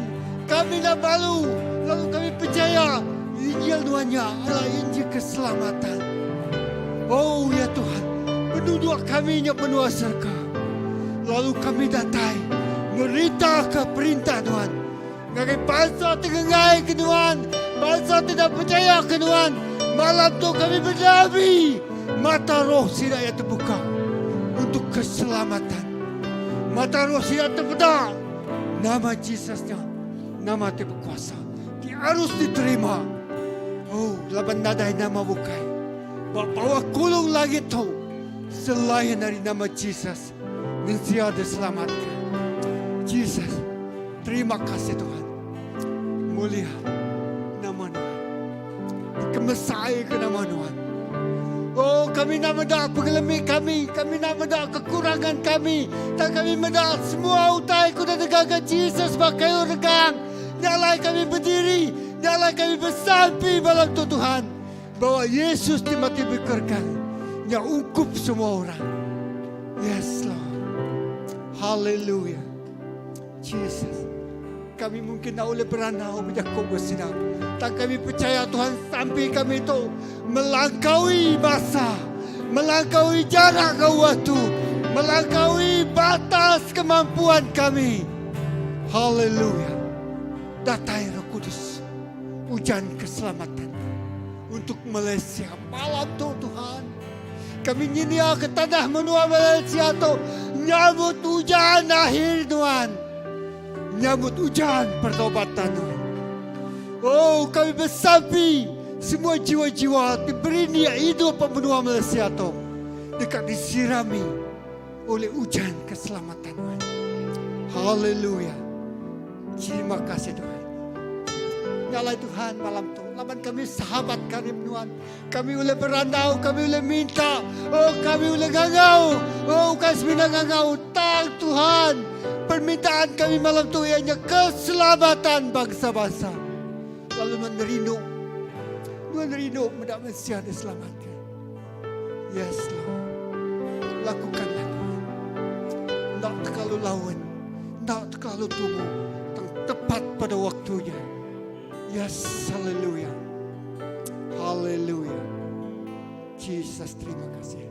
Kami tak malu, lalu kami percaya Injil Tuhannya adalah Injil keselamatan. Oh ya Tuhan, penduduk kami nya benua surga. Lalu kami datai merintah ke perintah Tuhan. Ngagai bangsa tengengai ke Tuhan, bangsa tidak percaya ke Tuhan. Malam tu kami berdami, mata roh sidaya terbuka untuk keselamatan. Mata roh sidaya terbuka. Nama Yesusnya, nama Dia berkuasa. Dia harus diterima. Oh, laban nadai nama bukai. Bawa kulung lagi tu. Selain dari nama Yesus, Manusia diselamatkan. Yesus, terima kasih Tuhan. Mulia nama Tuhan. Kemesai ke nama Tuhan. Oh, kami nak mendak pengelemi kami nak mendak kekurangan kami. Tak kami mendak semua utai kuda tegakkan Yesus pakai regang. Nyalai kami berdiri, nyalai kami bersampai malam tu Tuhan. Bahwa Yesus mati bekerkan. Yang ungkup semua orang. Yes Lord. Hallelujah. Jesus. Kami mungkin tak boleh berandau menjaga bersidang. Tak kami percaya Tuhan sampai kami itu melangkaui masa, melangkaui jarak ke waktu, melangkaui batas kemampuan kami. Haleluya. Datai Roh Kudus, hujan keselamatan untuk Malaysia malam tu Tuhan. Kami nyinia ke tanah menua Malaysia tu nyambut hujan akhir Tuhan. Nyambut hujan pertobatan Tuhan. Oh, kami bersampai semua jiwa-jiwa diberi niat hidup benua Malaysia tu dekat disirami oleh hujan keselamatan Tuhan. Haleluya. Terima kasih Tuhan. Nyalai Tuhan malam tu. Laban kami sahabat kami Tuhan. Kami boleh berandau, kami boleh minta. Oh, kami boleh gangau. Oh, kami gangau. Tang Tuhan. Permintaan kami malam tu ianya keselamatan bangsa-bangsa. Lalu menerino mendak Mesia diselamatkan. Yes Lord, lakukanlah. Tak terlalu lawan, tak terlalu tunggu, tepat pada waktunya. Yes, haleluya, haleluya. Jesus, terima kasih.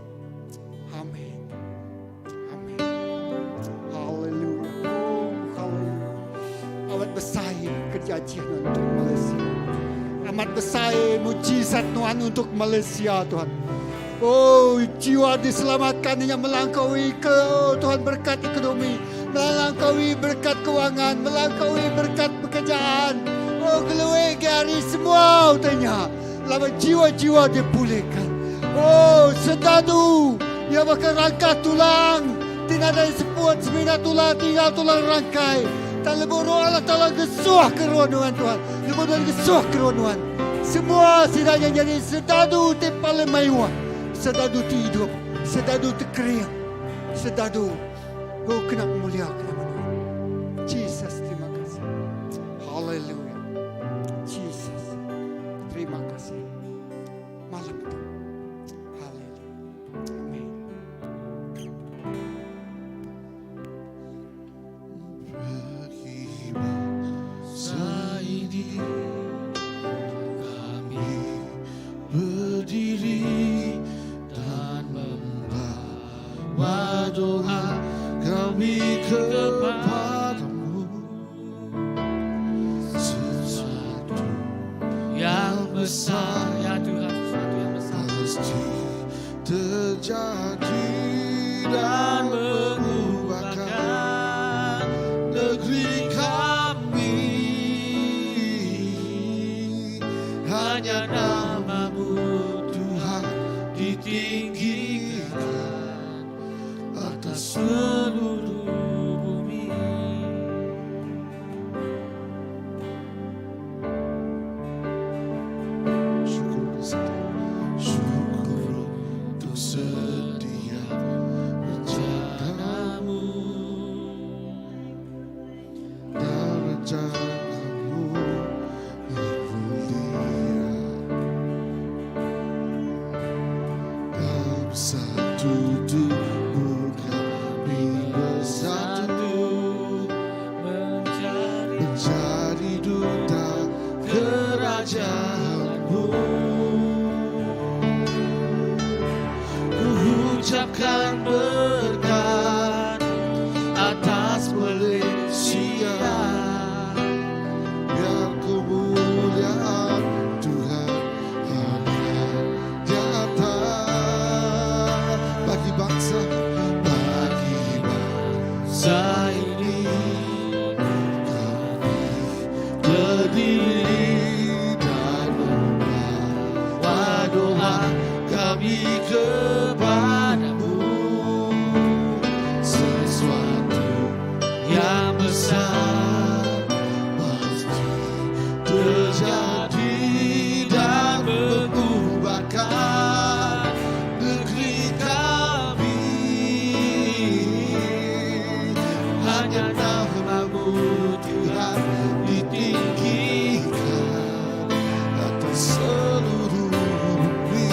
Amin, amin, haleluya, haleluya. Amat besar kejadian untuk Malaysia. Amat besar mujizat Tuhan untuk Malaysia, Tuhan. Oh, jiwa diselamatkan yang melampaui Tuhan berkat ekonomi, melampaui berkat keuangan, melampaui berkat pekerjaan. Oh, keluar hari semua tanya. Lama jiwa-jiwa dipulihkan. Oh, sedadu yang bakal rangka tulang. Tidak ada sepuan semina tulang, tinggal tulang rangkai. Tak lebih Allah Ta'ala gesuah keronuan Tuhan. Lebih dari gesuah keronuan. Semua sidanya jadi sedadu paling mewah. Sedadu hidup, sedadu terkering, sedadu kena memuliakan nama Tuhan. Jesus, terima kasih. Haleluya. Jesus, terima kasih. Malam itu. Haleluya. Amin. Ini kami berdiri dan membawa doa kami kepadamu. Sesuatu Yang besar ya Tuhan, sesuatu yang besar pasti terjadi dan mengubahkan negeri kami. Hanya nama-Mu Tuhan ditinggikan atas seluruh bumi. Syukur untuk setiap rencana-Mu dan rencana-Mu yang mulia. Dalam satu tubuh kami bersatu menjadi duta kerajaan-Mu. Ku ucapkan berkat atas Malaysia, biar kemuliaan Tuhan hanya nyata bagi bangsa ini. Kami berdiri dan membawa doa kami kepadamu. Sesuatu yang besar pasti terjadi dan mengubahkan negeri kami. Hanya nama-Mu Tuhan ditinggikan atas seluruh bumi.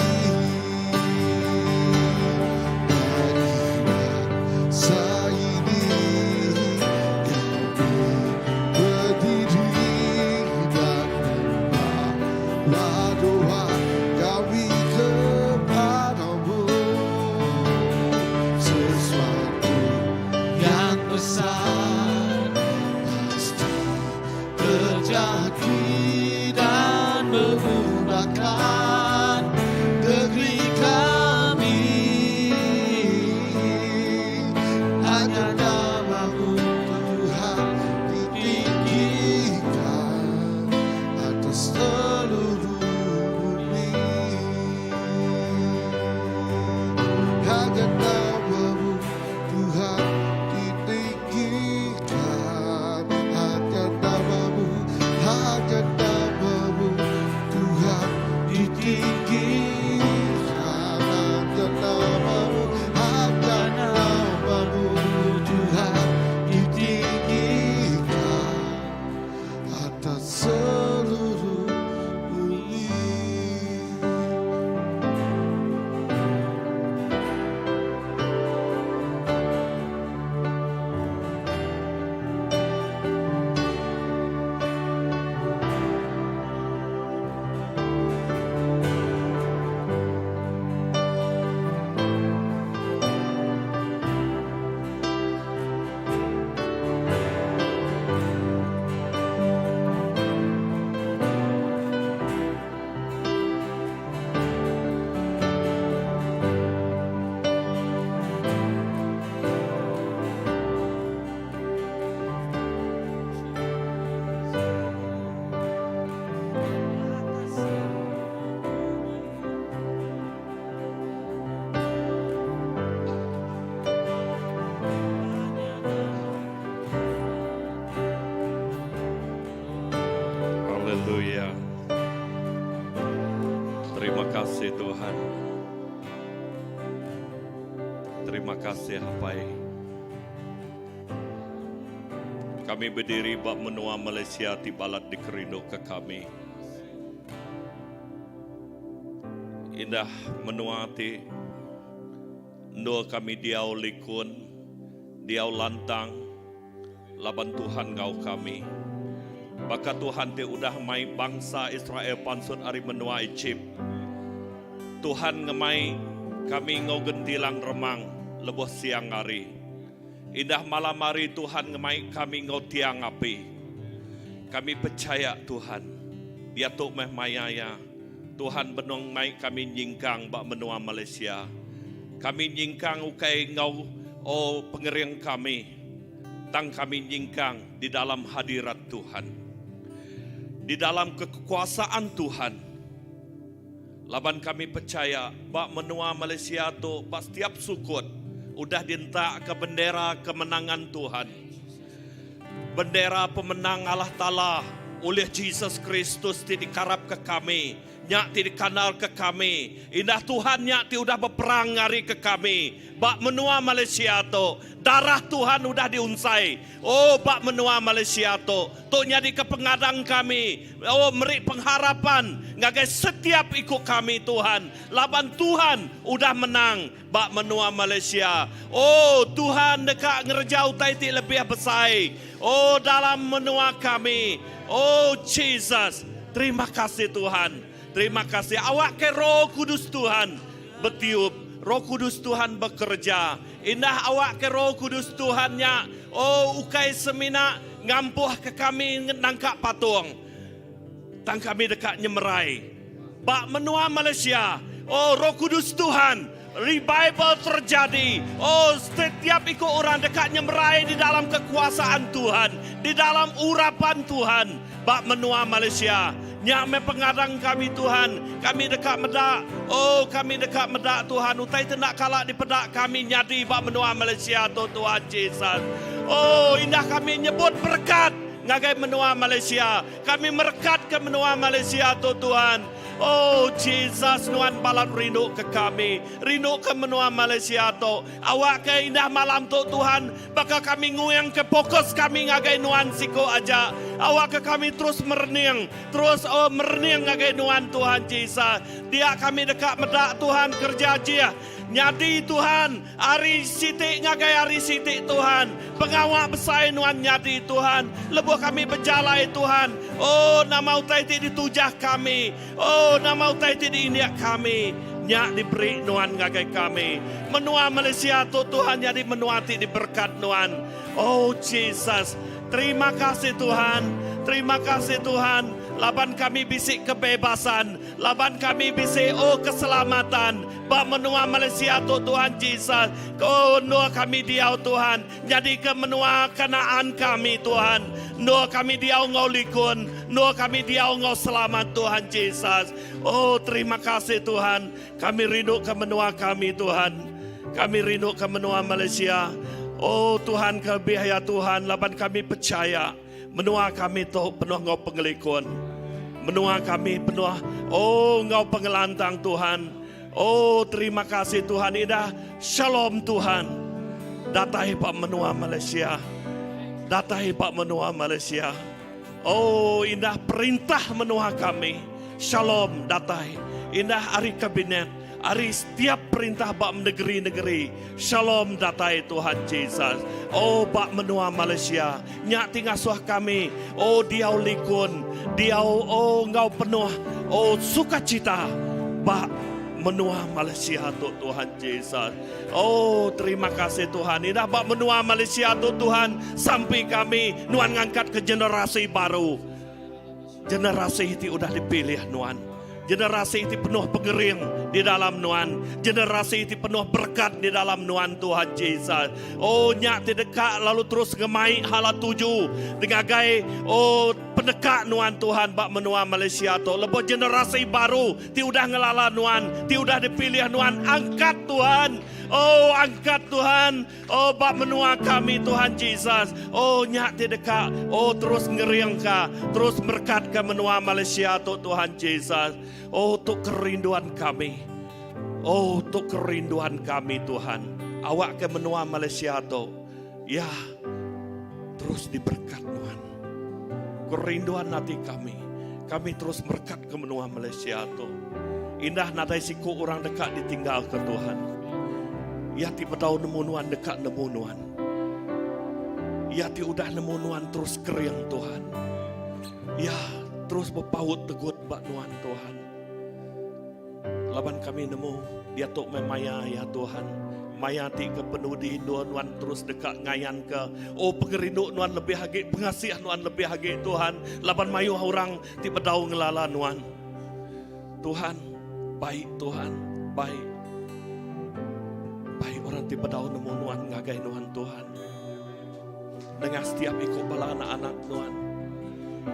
kasih Tuhan. Terima kasih Apai. Kami berdiri bak menua Malaysia ti balat di kerindu ke kami. Indah menua ti nur kami diau likun, diau lantang, laban Tuhan ngau kami. Maka Tuhan ti udah mai bangsa Israel pansut ari menua Egypt. Tuhan ngemai kami ngau gentilang remang lebuh siang hari. Indah malam hari Tuhan ngemai kami ngau tiang api. Kami percaya Tuhan, dia tuk meh mayaya. Tuhan benong mai kami nyingkang bak menua Malaysia. Kami nyingkang ukai ngau pengering kami. Tang kami nyingkang di dalam hadirat Tuhan. Di dalam kekuasaan Tuhan. Laban kami percaya bak menua Malaysia tu bak setiap sukut udah dintak ke bendera kemenangan Tuhan. Bendera pemenang Allah Ta'ala oleh Jesus Kristus ti dikarap ke kami. Nyak ti dikanal ke kami. Indah Tuhan nyak ti udah berperang ngari ke kami. Bak menua Malaysia tu. Darah Tuhan udah diunsai. Oh bak menua Malaysia tu. Tuk nyadi ke pengadang kami. Oh meri pengharapan. Ngagai setiap ikut kami Tuhan. Laban Tuhan udah menang. Bak menua Malaysia. Oh Tuhan dekat ngerjau taiti lebih besar. Oh dalam menua kami. Oh Jesus. Terima kasih Tuhan. Terima kasih. Awak ke Roh Kudus Tuhan bertiup. Roh Kudus Tuhan bekerja. Indah awak ke Roh Kudus Tuhannya. Oh ukai semina ngampuh ke kami nangkap patung. Tang kami dekat nyemerai. Bak menua Malaysia. Oh Roh Kudus Tuhan. Revival terjadi. Oh setiap ikut orang dekat nyemerai di dalam kekuasaan Tuhan. Di dalam urapan Tuhan. Bak menua Malaysia. Nyame pengadang kami Tuhan. Kami dekat medak. Oh kami dekat medak Tuhan. Utai tenak kalak di pedak kami nyadi bak menua Malaysia tu Tuhan Yesus. Oh indah kami nyebut berkat. Ngagai menua Malaysia. Kami merekat ke menua Malaysia tu Tuhan. Oh Jesus nuan balat rindu ke kami. Rindu ke menua Malaysia tu. Awak ke indah malam tu Tuhan. Bakal kami nguyang ke fokus kami ngagai nuan siko aja. Awak ke kami terus merening. Terus merening ngagai nuan Tuhan Jesus. Dia kami dekat medak Tuhan kerja aja. Nyadi Tuhan, hari sitik ngagai hari sitik Tuhan. Pengawak besar nuan nyadi Tuhan. Lebuh kami berjalai Tuhan. Oh nama utai ti ditujah kami. Oh nama utai ti diinyak kami. Nyak diberi nuan ngagai kami. Menua Malaysia tu Tuhan jadi menua ti diberkat nuan. Oh Jesus, terima kasih Tuhan. Terima kasih Tuhan. Laban kami bisik kebebasan. Laban kami bisik keselamatan. Bak menua Malaysia tu Tuhan Jesus. Oh nur kami diau Tuhan. Jadi ke menua Kanaan kami Tuhan. Nur kami diau ngau likun. Nur kami diau ngau selamat Tuhan Jesus. Oh terima kasih Tuhan. Kami rindu ke menua kami Tuhan. Kami rindu ke menua Malaysia. Oh Tuhan kebihaya Tuhan. Laban kami percaya. Menua kami tu penuh ngau pengelikun. Menua kami penuh, oh ngau pengelantang Tuhan. Oh terima kasih Tuhan. Indah shalom Tuhan. Datai pak menua Malaysia. Datai pak menua Malaysia. Oh indah perintah menua kami. Shalom datai. Indah hari kabinet. Hari setiap perintah bak negeri-negeri. Shalom datai Tuhan Jesus. Oh bak menua Malaysia. Nyak tingasuh kami. Oh diau likun. Diau oh ngau penuh. Oh sukacita. Bak menua Malaysia tu Tuhan Yesus. Oh terima kasih Tuhan. Indah bak menua Malaysia tu Tuhan. Sampai kami nuan ngangkat ke generasi baru. Generasi itu udah dipilih nuan. Generasi itu penuh pengering di dalam nuan. Generasi itu penuh berkat di dalam nuan Tuhan Yesus. Oh nyak dekat lalu terus ngemai hala tuju. Dengagai oh pendekat nuan Tuhan bak menua Malaysia tu. Lepas generasi baru ti udah ngelala nuan. Ti udah dipilih nuan. Angkat Tuhan. Oh, angkat Tuhan. Oh, bak menua kami Tuhan Yesus. Oh, nyak di dekat. Oh, terus ngeriang ka. Terus berkat ke menua Malaysia Tuhan Yesus. Oh, untuk kerinduan kami. Oh, untuk kerinduan kami Tuhan. Awak ke menua Malaysia tu. Ya, terus diberkat Tuhan. Kerinduan hati kami. Kami terus berkat ke menua Malaysia tu. Indah nadai siku orang dekat ditinggal ke Tuhan. Ya tiba tahu nemu nuan dekat nemu nuan. Ya ti udah nemu nuan terus keriang Tuhan. Ya terus berpaut tegut bak nuan Tuhan. Laban kami nemu dia tok memaya ya Tuhan. Mayati ke penuh dihindu nuan terus dekat ngayan ke. Oh pengerindu nuan lebih hagi, pengasih nuan lebih hagi Tuhan. Laban mayu orang tiba tahu ngelala nuan. Tuhan baik Tuhan, baik. Baik orang tiba tahu nemu nuan ngagai nuan Tuhan. Dengan setiap ikut bala anak-anak nuan.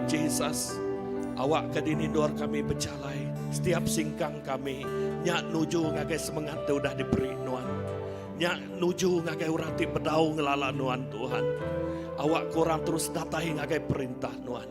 Jesus, awak ke dini dor kami berjalai. Setiap singkang kami, nyak nuju ngagai semangat tu udah diberi nuan. Nyak nuju ngagai orang tiba tahu ngelala nuan Tuhan. Awak kurang terus datai ngagai perintah nuan.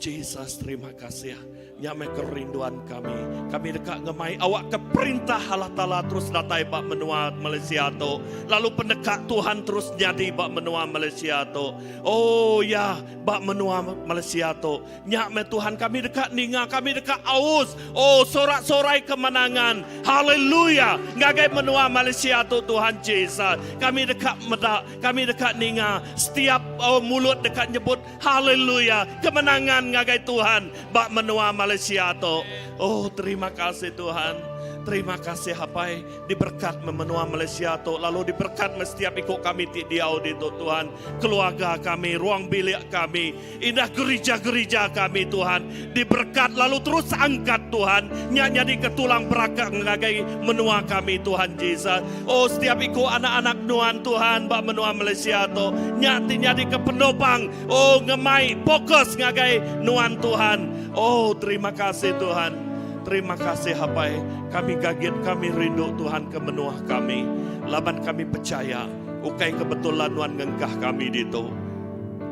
Jesus, terima kasih. Nyame kerinduan kami. Kami dekat ngemai awak ke perintah Allah Ta'ala terus datai bak menua Malaysia tu. Lalu pendekat Tuhan terus jadi bak menua Malaysia tu. Oh ya, bak menua Malaysia tu. Nyame Tuhan kami dekat ninga, kami dekat aus. Oh sorak-sorai kemenangan. Haleluya. Ngagai menua Malaysia tu Tuhan Yesus. Kami dekat medak, kami dekat ninga. Setiap mulut dekat nyebut haleluya. Kemenangan ngagai Tuhan bak menua Malaysia tu. Oh terima kasih Tuhan. Terima kasih Hapai diberkat memenua Malaysia tu. Lalu diberkat setiap ikut kami di audit Tuhan. Keluarga kami, ruang bilik kami, indah gereja-gereja kami Tuhan. Diberkat lalu terus angkat Tuhan. Jadi ketulang berakak ngagai menua kami Tuhan Yesus. Oh setiap ikut anak-anak nuan Tuhan bak menua Malaysia tu. Nyati ke penopang. Oh ngemai fokus ngagai nuan Tuhan. Oh terima kasih Tuhan. Terima kasih Hapai. Kami kaget, kami rindu Tuhan ke menua kami. Laban kami percaya. Ukai kebetulan nuan ngengkah kami dito.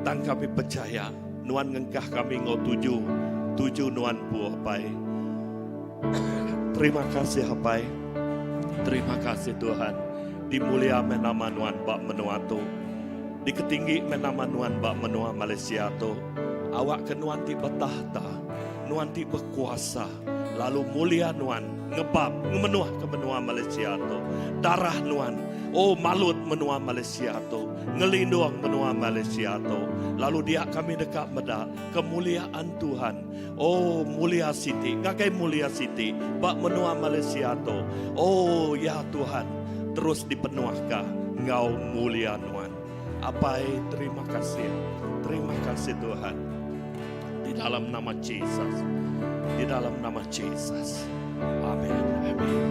Dan kami percaya. Nuan ngengkah kami ngau tuju nuan pu Hapai. Terima kasih Hapai. Terima kasih Tuhan. Dimulia menama nuan bak menua tu. Diketinggi menama nuan bak menua Malaysia tu. Awak ke nuan ti bertahta. Nuan ti berkuasa. Lalu mulia nuan ngebab ngemenuah ke menua Malaysia tu. Darah nuan oh malut menua Malaysia tu. Ngelindung menua Malaysia tu. Lalu dia kami dekat meda kemuliaan Tuhan. Oh mulia Siti ngakai mulia Siti bak menua Malaysia tu. Oh ya Tuhan terus dipenuhkah ngau mulia nuan. Apai terima kasih. Terima kasih Tuhan. Di dalam nama Yesus. Di dalam nama Yesus. Amin. Amin.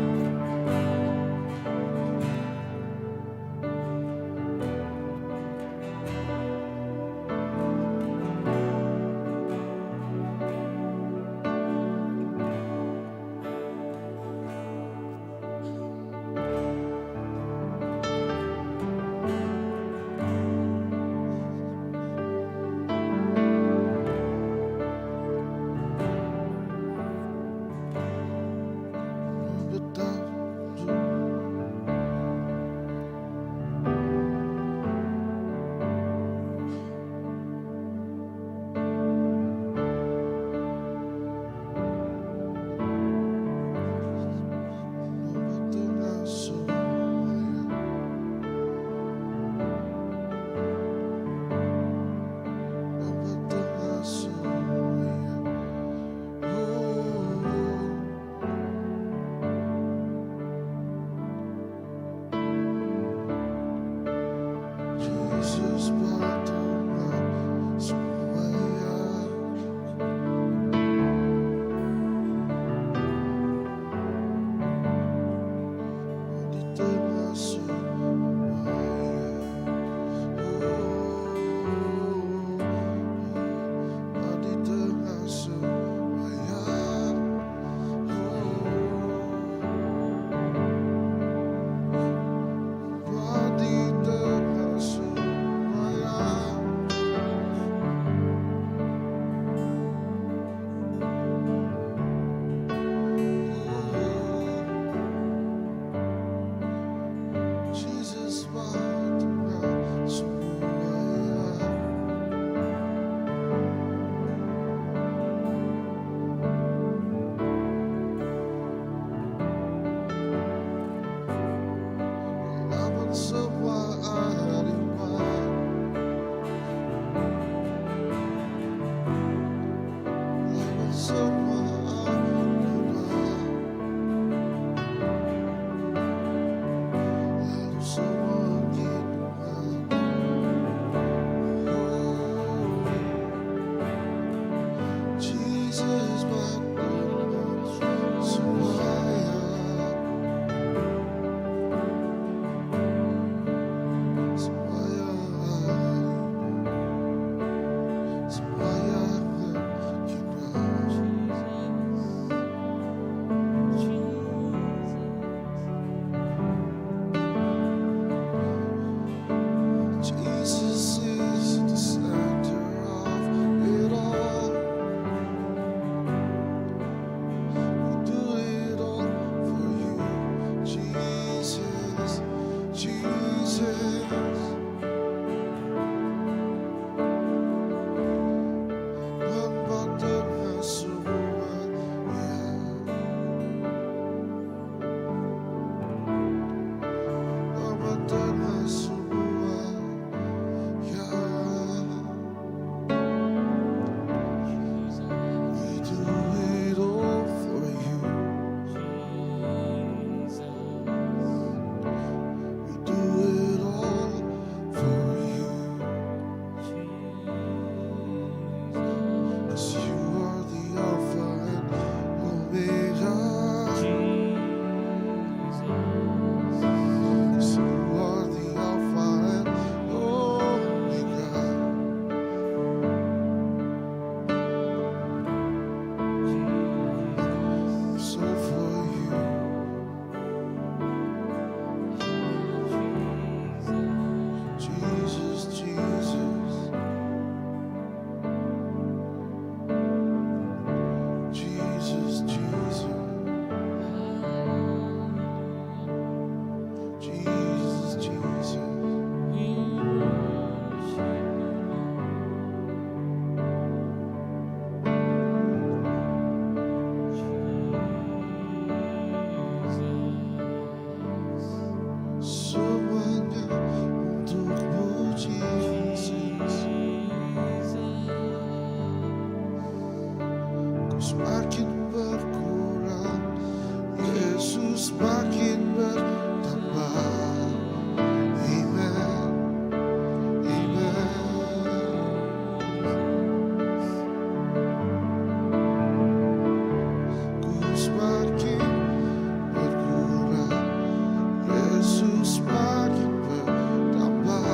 semakin bertambah.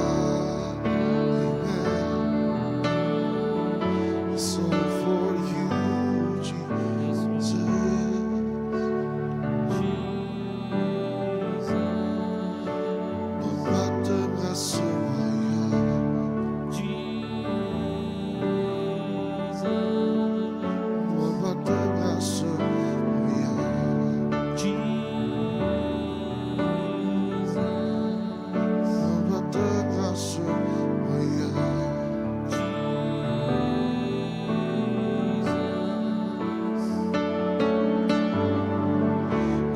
It's all for you, Jesus. Membuat tengah semuanya. Membuat tengah semuanya. Membuat tengah semuanya.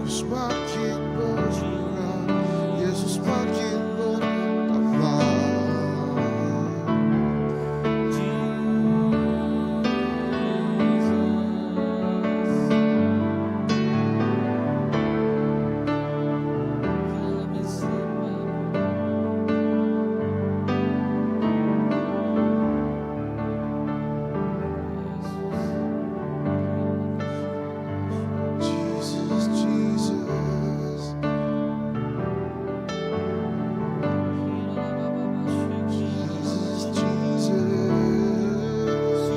Ku semakin berkurang, Yesus semakin bertambah. Jesus, Jesus.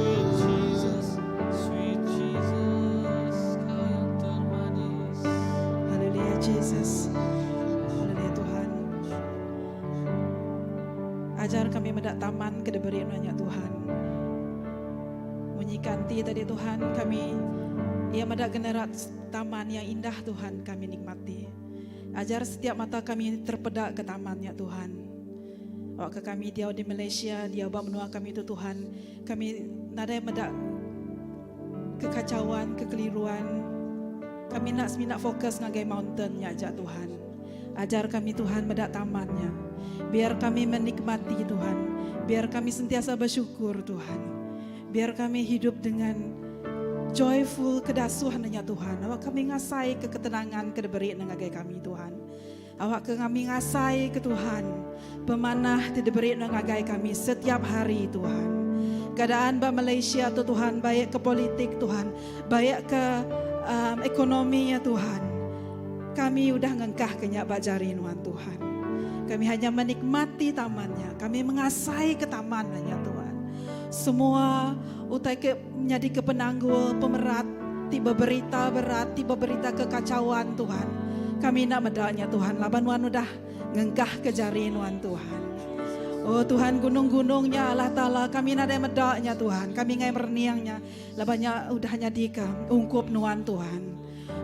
Jesus, Jesus. Haleluya Jesus. Haleluya Tuhan. Ajar kami mendak taman kedeberi nanya Tuhan. Bunyikan ti tadi Tuhan kami ia mendak generat taman yang indah Tuhan kami nikmati. Ajar setiap mata kami terpedak ke tamannya Tuhan. Waktu kami dia di Malaysia, dia bawa menua kami itu Tuhan. Kami nada mendak kekacauan, kekeliruan. Kami nak fokus ngagai mountainnya aja Tuhan. Ajar kami Tuhan mendak tamannya. Biar kami menikmati Tuhan. Biar kami sentiasa bersyukur Tuhan. Biar kami hidup dengan joyful kedasuhannya Tuhan. Awak kami ngasai ke ketenangan kedeberi ngagai kami Tuhan. Awak ke kami ngasai ke Tuhan. Pemanah kedeberi ngagai kami setiap hari Tuhan. Keadaan ba Malaysia tu Tuhan, baik ke politik Tuhan, baik ke ekonominya Tuhan. Kami udah ngengkah kenyak bajari Tuhan Tuhan. Kami hanya menikmati tamannya, kami mengasai ke tamannya Tuhan. Semua utai menjadi kepenanggul, pemerat, tiba berita berat, tiba berita kekacauan Tuhan. Kami nak medaknya Tuhan, laban wan udah ngengkah ke jari Tuhan. Oh Tuhan, gunung-gunungnya Allah Ta'ala kami nada medaknya Tuhan. Kami ngai merniangnya. Labanya udah nyadika ungkup nuan Tuhan.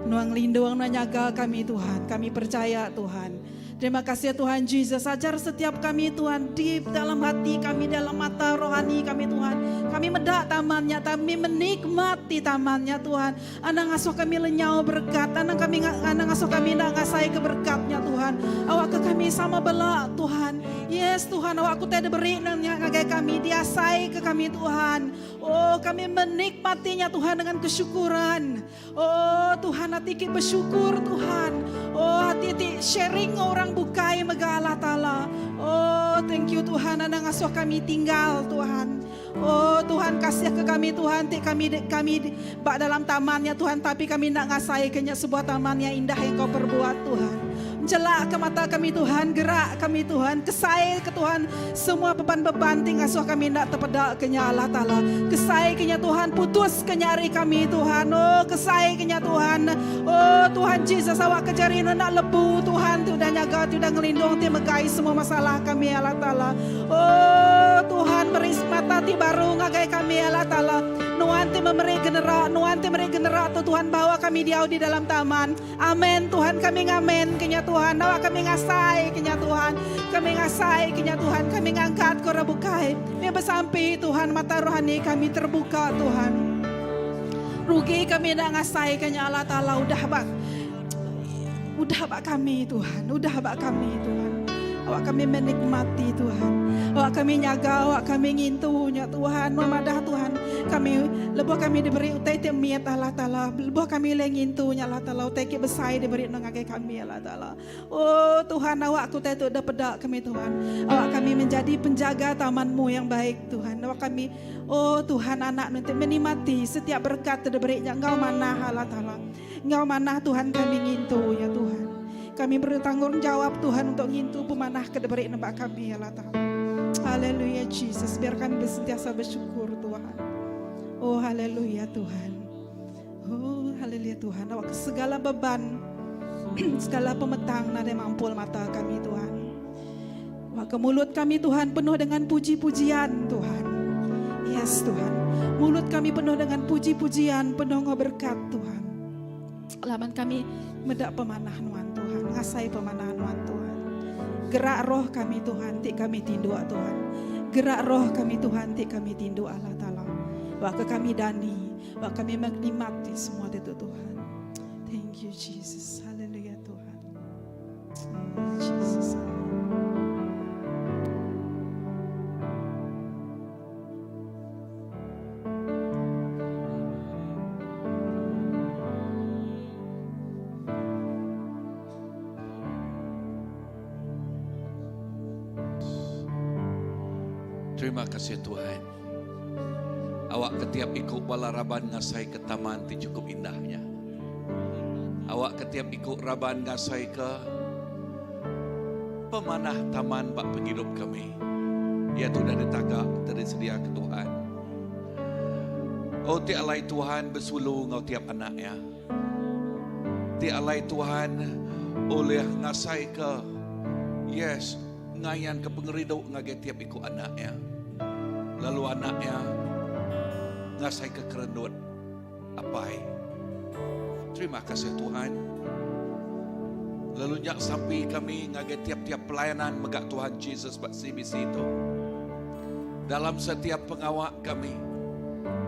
Nuang lindung nuang nyaga kami Tuhan. Kami percaya Tuhan. Terima kasih Tuhan Yesus. Ajar setiap kami Tuhan di dalam hati kami, dalam mata rohani kami Tuhan. Kami medak tamannya, kami menikmati tamannya Tuhan. Anak ngasuh kami lenyau berkat. Anak ngasuh kami nak ngasai keberkatnya Tuhan. Awak ke kami sama belak Tuhan. Yes Tuhan, awak ku tiada beri ngagai kami. Diasai ke kami Tuhan. Oh kami menikmatinya Tuhan dengan kesyukuran. Oh Tuhan hati kita bersyukur Tuhan. Oh hati sharing orang bukai megala Ta'ala. Oh thank you Tuhan, anak ngasuh kami tinggal Tuhan. Oh Tuhan kasih ke kami Tuhan, kami bak dalam tamannya Tuhan, tapi kami nak ngasai kenya sebuah taman yang indah yang kau perbuat Tuhan. Celak ke mata kami Tuhan, gerak kami Tuhan, kesai ke Tuhan, semua beban-beban tingasuh kami nak terpedak kenya Allah Ta'ala. Kesai kenya Tuhan, putus kenyari kami Tuhan. Oh kesai kenya Tuhan. Oh Tuhan Yesus, awak kejari nak lebu Tuhan, tu udah nyaga, tu udah ngelindung, tu megai semua masalah kami Allah Ta'ala. Oh Tuhan beri mata ti baru ngagai kami Allah Ta'ala. Nuanti memberi generat tu Tuhan bawa kami di dalam taman. Amin Tuhan, kami ngamen kenya Tuhan. Awak kami ngasai kenya Tuhan. Kami ngasai kenya Tuhan. Kami ngangkat kora bukai. Biar bersampai Tuhan, mata rohani kami terbuka Tuhan. Rugi kami nak ngasai kenya Allah Ta'ala. Udah bak kami Tuhan. Udah bak kami Tuhan. Awak kami menikmati Tuhan. Awak kami nyaga, awak kami ngintunya Tuhan. Mamadah Tuhan. Kami lebuh kami diberi utai temiat Allah Ta'ala. Lebuh kami lengintunya Allah Ta'ala. Utai ki besai diberi nangagai kami Allah Ta'ala. Oh Tuhan, awak ku tu dah pedak kami Tuhan. Awak kami menjadi penjaga taman-Mu yang baik Tuhan. Awak kami, oh Tuhan, anak nanti menikmati setiap berkat diberinya. Engkau mana Allah Ta'ala. Engkau mana Tuhan kami ngintu ya Tuhan. Kami bertanggung jawab Tuhan untuk ngintu pemanah kedebari nebak kami ya Allah Ta'ala. Haleluya Jesus, biar kami sentiasa bersyukur Tuhan. Oh haleluya Tuhan. Oh haleluya Tuhan. Awak segala beban, segala pemetang nada mampul mata kami Tuhan. Maka mulut kami Tuhan penuh dengan puji-pujian Tuhan. Yes Tuhan. Mulut kami penuh dengan puji-pujian, penuh berkat Tuhan. Laman kami medak pemanah nuan Tuhan, ngasai pemanah nuan Tuhan. Gerak roh kami Tuhan, tik kami tindu Tuhan. Gerak roh kami Tuhan, tik kami tindu Allah Ta'ala. Waka kami dani, waka kami menikmati semua itu Tuhan. Thank you Jesus, haleluya Tuhan. Jesus. Terima kasih Tuhan. Awak ketiap ikut bala raban ngasai ke taman ti cukup indahnya. Awak ketiap ikut raban ngasai ke pemanah taman bak penghidup kami. Ia tu dah ditagak tersedia ke Tuhan. Oh ti alai Tuhan bersulu ngau tiap anaknya. Ti alai Tuhan oleh ngasai ke yes ngayan ke pengeriduk ngagai tiap ikut anaknya. Lalu anaknya ngasai ke kerenut apai. Terima kasih Tuhan. Lalu nyak sampai kami ngagai tiap-tiap pelayanan megak Tuhan Yesus bak CBC itu. Dalam setiap pengawak kami,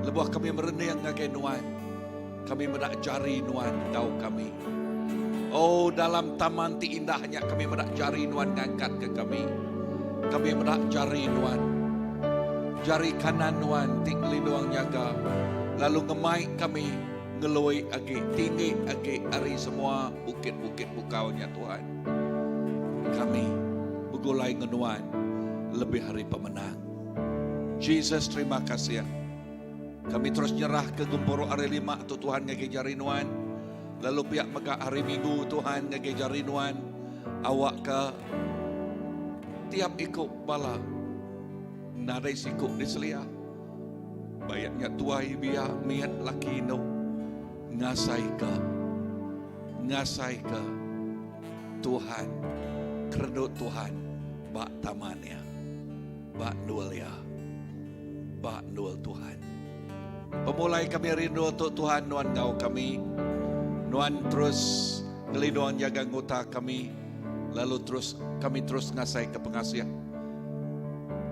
lebuh kami merenung ngagai nuan. Kami medak jari nuan kau kami. Oh dalam taman ti indahnya kami medak jari nuan ngangkat ke kami. Kami medak jari nuan. Jari kanan nuan ting liduang nyaga. Lalu ngemai kami ngeloi agi tinggi agi ari semua bukit-bukit bukaunya Tuhan. Kami begulai ngenuan lebih hari pemenang. Jesus terima kasih ya. Kami terus nyerah ke Gumporo hari 5 tu Tuhan ngagi jari nuan. Lalu pihak mega hari Minggu Tuhan ngagi jari nuan. Awak ke tiap ikut bala nadai sikuk di selia. Bayaknya tuai biar miat laki no. Ngasai ke Tuhan. Keredut Tuhan. Bak tamannya. Bak nual ya. Bak nual Tuhan. Pemulai kami rindu untuk Tuhan. Nuan ngau kami. Nuan terus ngeliduan jaga ngota kami. Lalu terus kami terus ngasai ke pengasihan.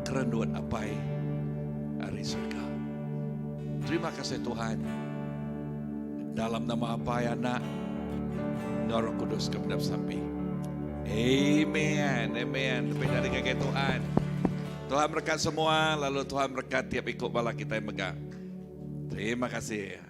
Kerenduan apai hari surga. Terima kasih Tuhan. Dalam nama apai anak Roh Kudus kepada sampai. Amen. Amen. Lebih dari kakek Tuhan. Tuhan berkat semua. Lalu Tuhan berkat tiap ikut bala kita yang megang. Terima kasih.